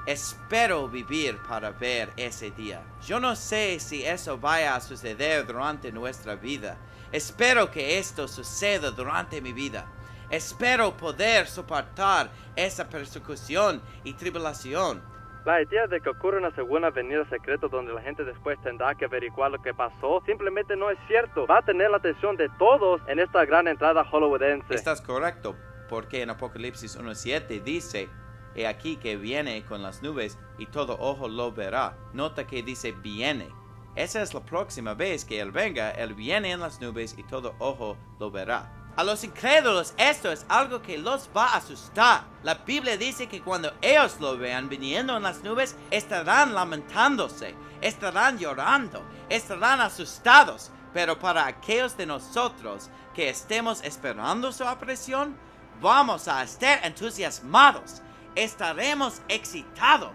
Espero vivir para ver ese día. Yo no sé si eso vaya a suceder durante nuestra vida. Espero que esto suceda durante mi vida. Espero poder soportar esa persecución y tribulación. La idea de que ocurre una segunda venida secreta donde la gente después tendrá que averiguar lo que pasó simplemente no es cierto. Va a tener la atención de todos en esta gran entrada hollywoodense. Estás correcto, porque en Apocalipsis 1:7 dice: He aquí que viene con las nubes y todo ojo lo verá. Nota que dice viene. Esa es la próxima vez que Él venga. Él viene en las nubes y todo ojo lo verá. A los incrédulos esto es algo que los va a asustar. La Biblia dice que cuando ellos lo vean viniendo en las nubes, estarán lamentándose, estarán llorando, estarán asustados. Pero para aquellos de nosotros que estemos esperando su aparición, vamos a estar entusiasmados. Estaremos excitados.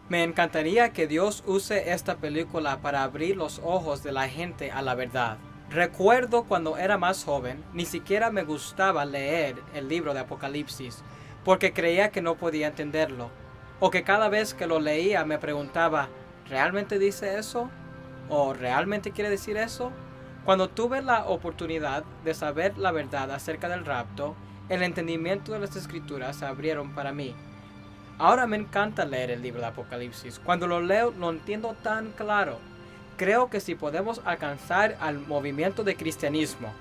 Me encantaría que Dios use esta película para abrir los ojos de la gente a la verdad. Recuerdo cuando era más joven, ni siquiera me gustaba leer el libro de Apocalipsis, porque creía que no podía entenderlo, o que cada vez que lo leía me preguntaba, ¿realmente dice eso? ¿O realmente quiere decir eso? Cuando tuve la oportunidad de saber la verdad acerca del rapto, el entendimiento de las Escrituras se abrieron para mí. Ahora me encanta leer el libro de Apocalipsis. Cuando lo leo, lo entiendo tan claro. Creo que si podemos alcanzar al movimiento de cristianismo,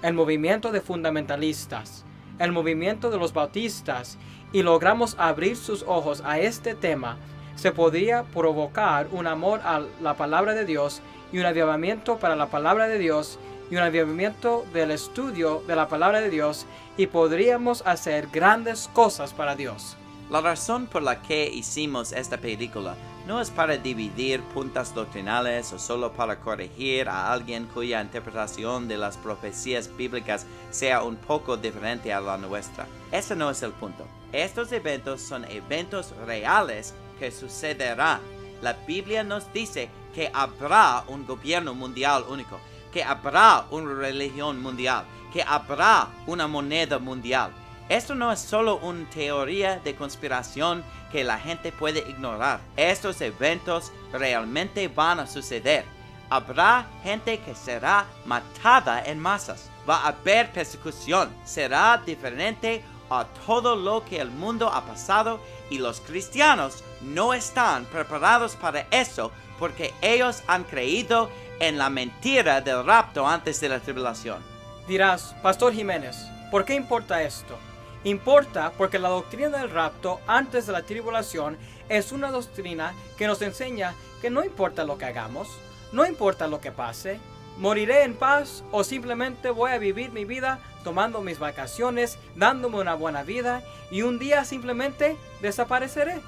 el movimiento de fundamentalistas, el movimiento de los bautistas, y logramos abrir sus ojos a este tema, se podría provocar un amor a la palabra de Dios y un avivamiento para la palabra de Dios y un avivamiento del estudio de la palabra de Dios, y podríamos hacer grandes cosas para Dios. La razón por la que hicimos esta película no es para dividir puntos doctrinales o solo para corregir a alguien cuya interpretación de las profecías bíblicas sea un poco diferente a la nuestra. Ese no es el punto. Estos eventos son eventos reales que sucederán. La Biblia nos dice que habrá un gobierno mundial único, que habrá una religión mundial, que habrá una moneda mundial. Esto no es solo una teoría de conspiración que la gente puede ignorar. Estos eventos realmente van a suceder. Habrá gente que será matada en masas. Va a haber persecución. Será diferente a todo lo que el mundo ha pasado, y los cristianos no están preparados para eso porque ellos han creído en la mentira del rapto antes de la tribulación. Dirás, Pastor Jiménez, ¿por qué importa esto? Importa porque la doctrina del rapto antes de la tribulación es una doctrina que nos enseña que no importa lo que hagamos, no importa lo que pase, moriré en paz o simplemente voy a vivir mi vida tomando mis vacaciones, dándome una buena vida, y un día simplemente desapareceré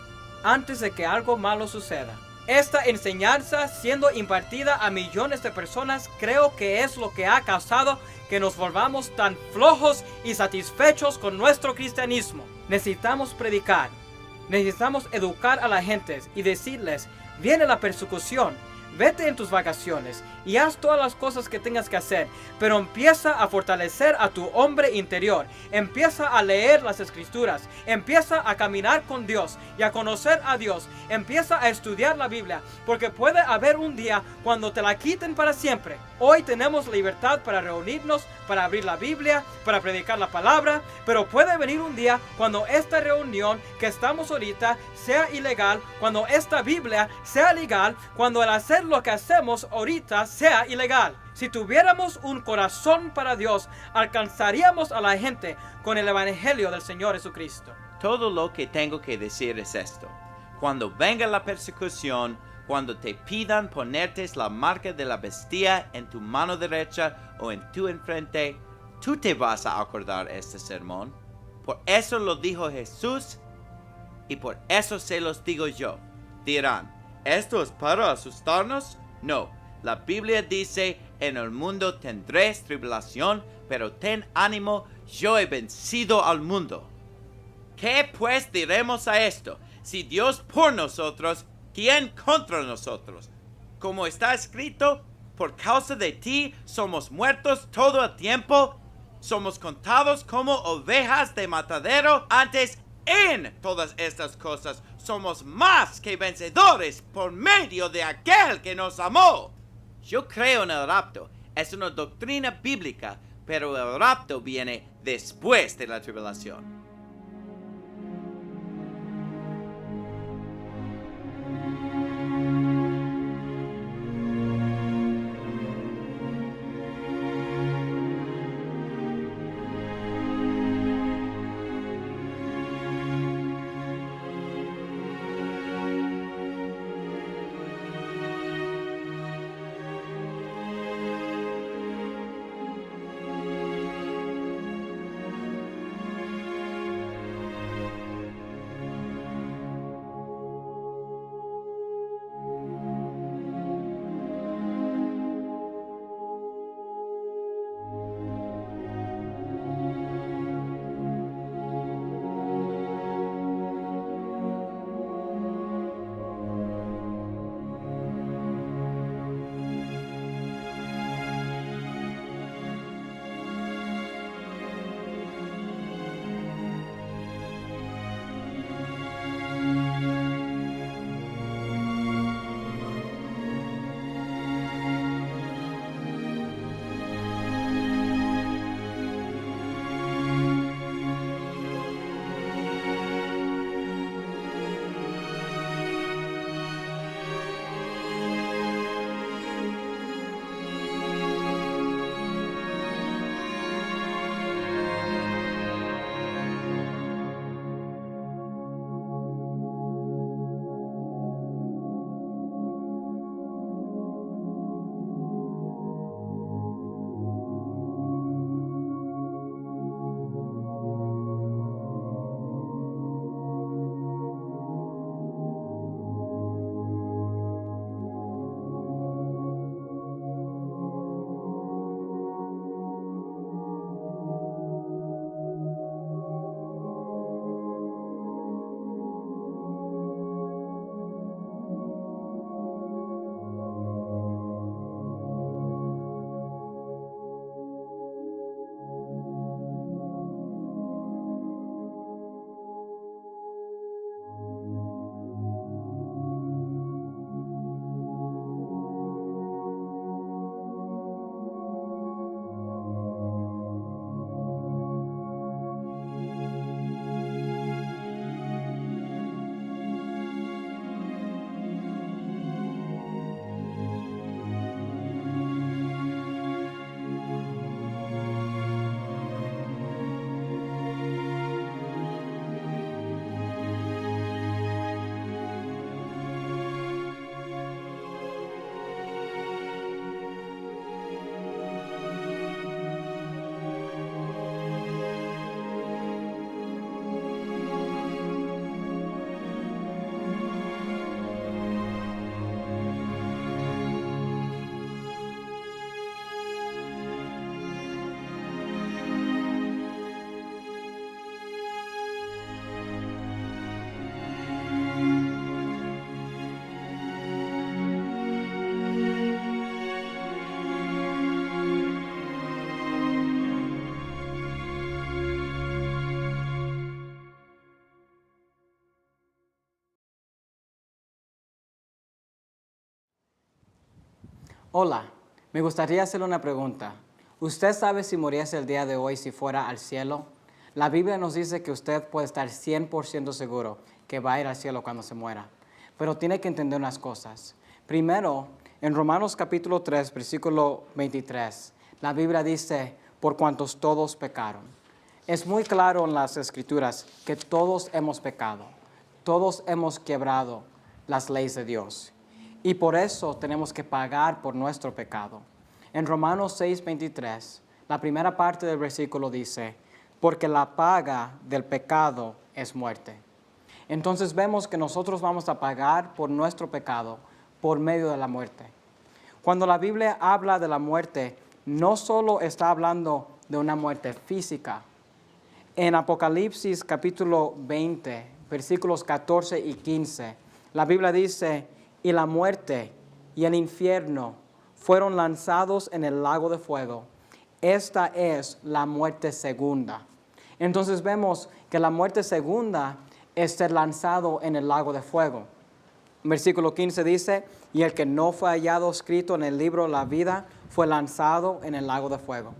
antes de que algo malo suceda. Esta enseñanza, siendo impartida a millones de personas, creo que es lo que ha causado que nos volvamos tan flojos y satisfechos con nuestro cristianismo. Necesitamos predicar, necesitamos educar a la gente y decirles, viene la persecución, Vete en tus vacaciones y haz todas las cosas que tengas que hacer, pero empieza a fortalecer a tu hombre interior. Empieza a leer las escrituras, empieza a caminar con Dios y a conocer a Dios. Empieza a estudiar la Biblia, porque puede haber un día cuando te la quiten para siempre. Hoy tenemos libertad para reunirnos, para abrir la Biblia, para predicar la palabra, pero puede venir un día cuando esta reunión que estamos ahorita sea ilegal, cuando esta Biblia sea legal, cuando el hacer lo que hacemos ahorita sea ilegal. Si tuviéramos un corazón para Dios, alcanzaríamos a la gente con el evangelio del Señor Jesucristo. Todo lo que tengo que decir es esto. Cuando venga la persecución, cuando te pidan ponerte la marca de la bestia en tu mano derecha o en tu enfrente, tú te vas a acordar este sermón. Por eso lo dijo Jesús y por eso se los digo yo. Dirán, ¿esto es para asustarnos? No, la Biblia dice, en el mundo tendréis tribulación, pero ten ánimo, yo he vencido al mundo. ¿Qué pues diremos a esto? Si Dios por nosotros, ¿quién contra nosotros? Como está escrito, por causa de ti somos muertos todo el tiempo, somos contados como ovejas de matadero. Antes, en todas estas cosas, somos más que vencedores por medio de aquel que nos amó. Yo creo en el rapto. Es una doctrina bíblica, pero el rapto viene después de la tribulación. Hola, me gustaría hacerle una pregunta. ¿Usted sabe si muriese el día de hoy si fuera al cielo? La Biblia nos dice que usted puede estar 100% seguro que va a ir al cielo cuando se muera. Pero tiene que entender unas cosas. Primero, en Romanos capítulo 3, versículo 23, la Biblia dice, por cuantos todos pecaron. Es muy claro en las Escrituras que todos hemos pecado. Todos hemos quebrado las leyes de Dios. Y por eso tenemos que pagar por nuestro pecado. En Romanos 6:23, la primera parte del versículo dice, porque la paga del pecado es muerte. Entonces vemos que nosotros vamos a pagar por nuestro pecado por medio de la muerte. Cuando la Biblia habla de la muerte, no solo está hablando de una muerte física. En Apocalipsis capítulo 20, versículos 14 y 15, la Biblia dice, y la muerte y el infierno fueron lanzados en el lago de fuego. Esta es la muerte segunda. Entonces vemos que la muerte segunda es ser lanzado en el lago de fuego. Versículo 15 dice, y el que no fue hallado escrito en el libro de la vida fue lanzado en el lago de fuego.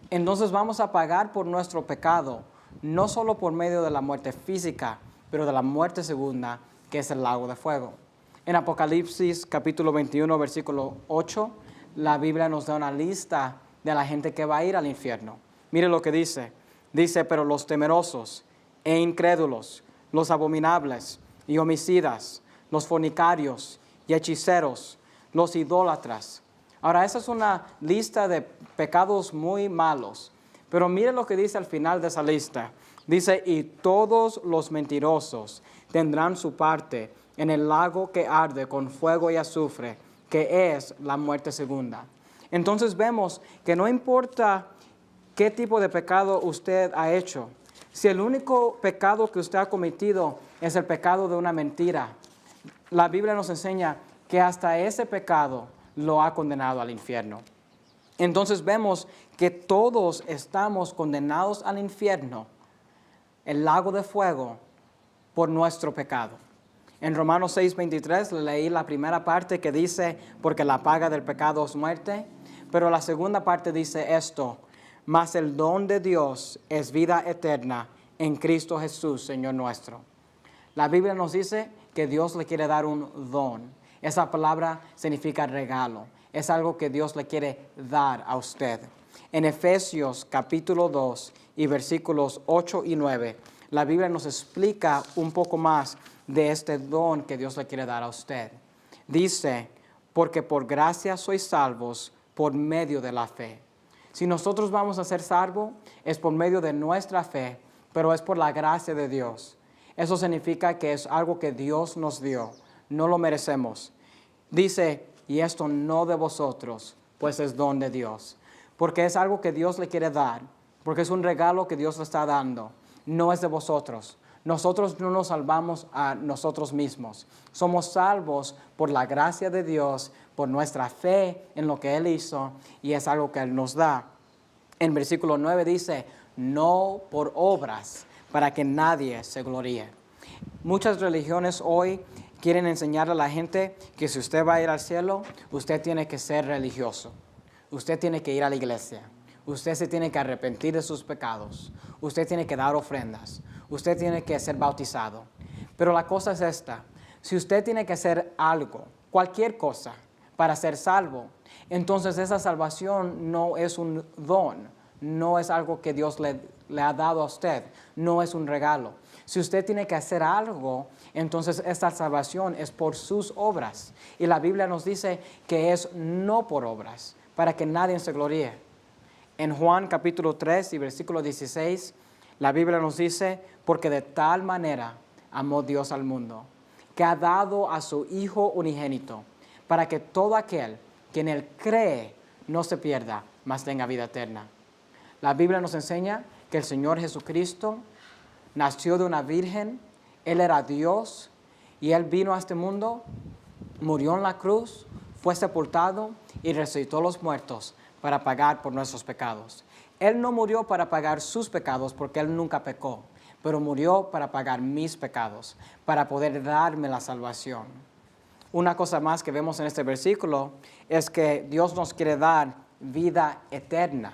Entonces vamos a pagar por nuestro pecado, no solo por medio de la muerte física, pero de la muerte segunda, que es el lago de fuego. En Apocalipsis capítulo 21, versículo 8, la Biblia nos da una lista de la gente que va a ir al infierno. Mire lo que dice. Dice, pero los temerosos e incrédulos, los abominables y homicidas, los fornicarios y hechiceros, los idólatras. Ahora, esa es una lista de pecados muy malos. Pero mire lo que dice al final de esa lista. Dice, y todos los mentirosos tendrán su parte en el lago que arde con fuego y azufre, que es la muerte segunda. Entonces vemos que no importa qué tipo de pecado usted ha hecho, si el único pecado que usted ha cometido es el pecado de una mentira, la Biblia nos enseña que hasta ese pecado lo ha condenado al infierno. Entonces vemos que todos estamos condenados al infierno, el lago de fuego, por nuestro pecado. En Romanos 6:23 leí la primera parte que dice, porque la paga del pecado es muerte, pero la segunda parte dice esto, mas el don de Dios es vida eterna en Cristo Jesús, Señor nuestro. La Biblia nos dice que Dios le quiere dar un don. Esa palabra significa regalo. Es algo que Dios le quiere dar a usted. En Efesios capítulo 2 y versículos 8 y 9, la Biblia nos explica un poco más de este don que Dios le quiere dar a usted. Dice, porque por gracia sois salvos por medio de la fe. Si nosotros vamos a ser salvos, es por medio de nuestra fe, pero es por la gracia de Dios. Eso significa que es algo que Dios nos dio, no lo merecemos. Dice, y esto no de vosotros, pues es don de Dios. Porque es algo que Dios le quiere dar, porque es un regalo que Dios le está dando, no es de vosotros. Nosotros no nos salvamos a nosotros mismos. Somos salvos por la gracia de Dios, por nuestra fe en lo que Él hizo, y es algo que Él nos da. En versículo 9 dice, no por obras, para que nadie se gloríe. Muchas religiones hoy quieren enseñarle a la gente que si usted va a ir al cielo, usted tiene que ser religioso. Usted tiene que ir a la iglesia. Usted se tiene que arrepentir de sus pecados. Usted tiene que dar ofrendas. Usted tiene que ser bautizado. Pero la cosa es esta. Si usted tiene que hacer algo, cualquier cosa, para ser salvo, entonces esa salvación no es un don. No es algo que Dios le ha dado a usted. No es un regalo. Si usted tiene que hacer algo, entonces esta salvación es por sus obras. Y la Biblia nos dice que es no por obras, para que nadie se gloríe. En Juan capítulo 3 y versículo 16, la Biblia nos dice, porque de tal manera amó Dios al mundo, que ha dado a su Hijo unigénito, para que todo aquel que en Él cree no se pierda, mas tenga vida eterna. La Biblia nos enseña que el Señor Jesucristo nació de una virgen, Él era Dios, y Él vino a este mundo, murió en la cruz, fue sepultado y resucitó a los muertos para pagar por nuestros pecados. Él no murió para pagar sus pecados porque Él nunca pecó, pero murió para pagar mis pecados, para poder darme la salvación. Una cosa más que vemos en este versículo es que Dios nos quiere dar vida eterna.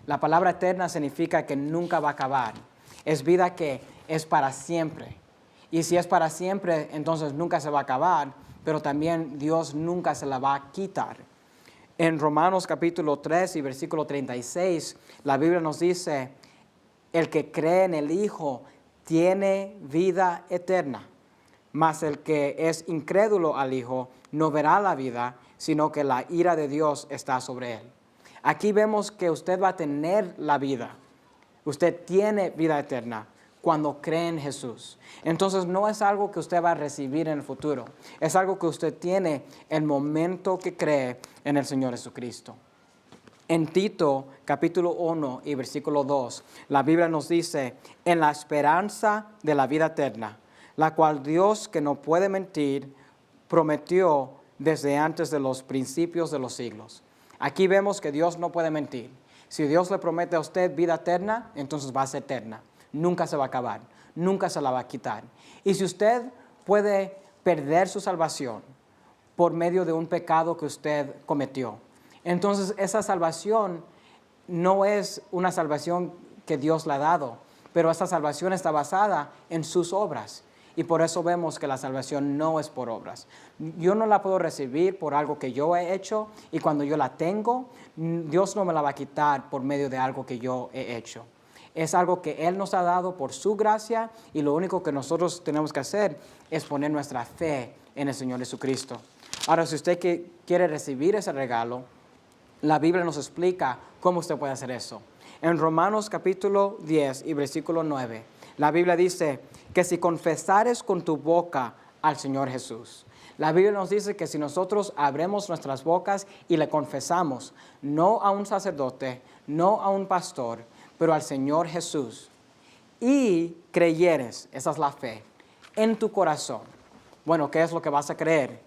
La palabra eterna significa que nunca va a acabar. Es vida que es para siempre. Y si es para siempre, entonces nunca se va a acabar, pero también Dios nunca se la va a quitar. En Romanos capítulo 3 y versículo 36, la Biblia nos dice, el que cree en el Hijo tiene vida eterna, mas el que es incrédulo al Hijo no verá la vida, sino que la ira de Dios está sobre él. Aquí vemos que usted va a tener la vida. Usted tiene vida eterna cuando cree en Jesús. Entonces no es algo que usted va a recibir en el futuro. Es algo que usted tiene el momento que cree en el Señor Jesucristo. En Tito capítulo 1 y versículo 2, la Biblia nos dice, en la esperanza de la vida eterna, la cual Dios, que no puede mentir, prometió desde antes de los principios de los siglos. Aquí vemos que Dios no puede mentir. Si Dios le promete a usted vida eterna, entonces va a ser eterna. Nunca se va a acabar, nunca se la va a quitar. Y si usted puede perder su salvación por medio de un pecado que usted cometió, entonces esa salvación no es una salvación que Dios le ha dado, pero esa salvación está basada en sus obras. Y por eso vemos que la salvación no es por obras. Yo no la puedo recibir por algo que yo he hecho, y cuando yo la tengo, Dios no me la va a quitar por medio de algo que yo he hecho. Es algo que Él nos ha dado por su gracia, y lo único que nosotros tenemos que hacer es poner nuestra fe en el Señor Jesucristo. Ahora, si usted quiere recibir ese regalo, la Biblia nos explica cómo usted puede hacer eso. En Romanos capítulo 10 y versículo 9, la Biblia dice que si confesares con tu boca al Señor Jesús. La Biblia nos dice que si nosotros abremos nuestras bocas y le confesamos, no a un sacerdote, no a un pastor, pero al Señor Jesús, y creyeres, esa es la fe, en tu corazón. Bueno, ¿qué es lo que vas a creer?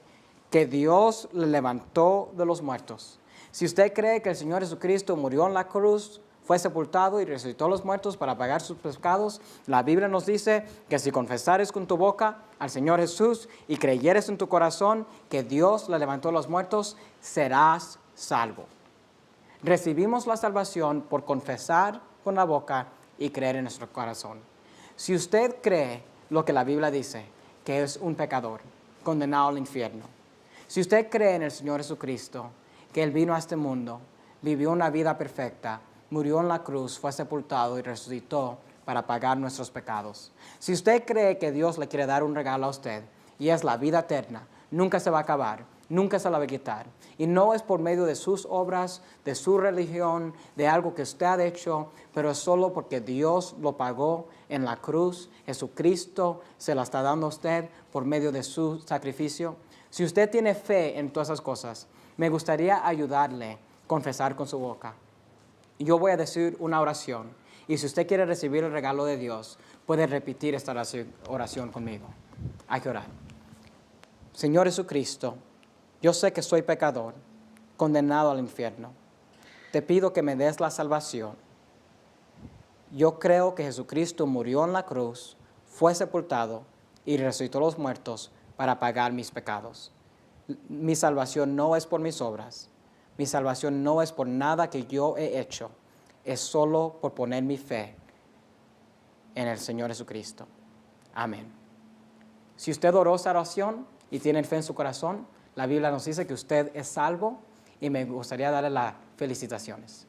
Que Dios le levantó de los muertos. Si usted cree que el Señor Jesucristo murió en la cruz, fue sepultado y resucitó a los muertos para pagar sus pecados, la Biblia nos dice que si confesares con tu boca al Señor Jesús y creyeres en tu corazón que Dios le levantó a los muertos, serás salvo. Recibimos la salvación por confesar con la boca y creer en nuestro corazón. Si usted cree lo que la Biblia dice, que es un pecador condenado al infierno, si usted cree en el Señor Jesucristo, que Él vino a este mundo, vivió una vida perfecta, murió en la cruz, fue sepultado y resucitó para pagar nuestros pecados. Si usted cree que Dios le quiere dar un regalo a usted, y es la vida eterna, nunca se va a acabar, nunca se la va a quitar. Y no es por medio de sus obras, de su religión, de algo que usted ha hecho, pero es solo porque Dios lo pagó en la cruz. Jesucristo se la está dando a usted por medio de su sacrificio. Si usted tiene fe en todas esas cosas, me gustaría ayudarle a confesar con su boca. Yo voy a decir una oración, y si usted quiere recibir el regalo de Dios, puede repetir esta oración conmigo. Hay que orar. Señor Jesucristo, yo sé que soy pecador, condenado al infierno. Te pido que me des la salvación. Yo creo que Jesucristo murió en la cruz, fue sepultado y resucitó a los muertos para pagar mis pecados. Mi salvación no es por mis obras. Mi salvación no es por nada que yo he hecho. Es solo por poner mi fe en el Señor Jesucristo. Amén. Si usted oró esa oración y tiene fe en su corazón, la Biblia nos dice que usted es salvo, y me gustaría darle las felicitaciones.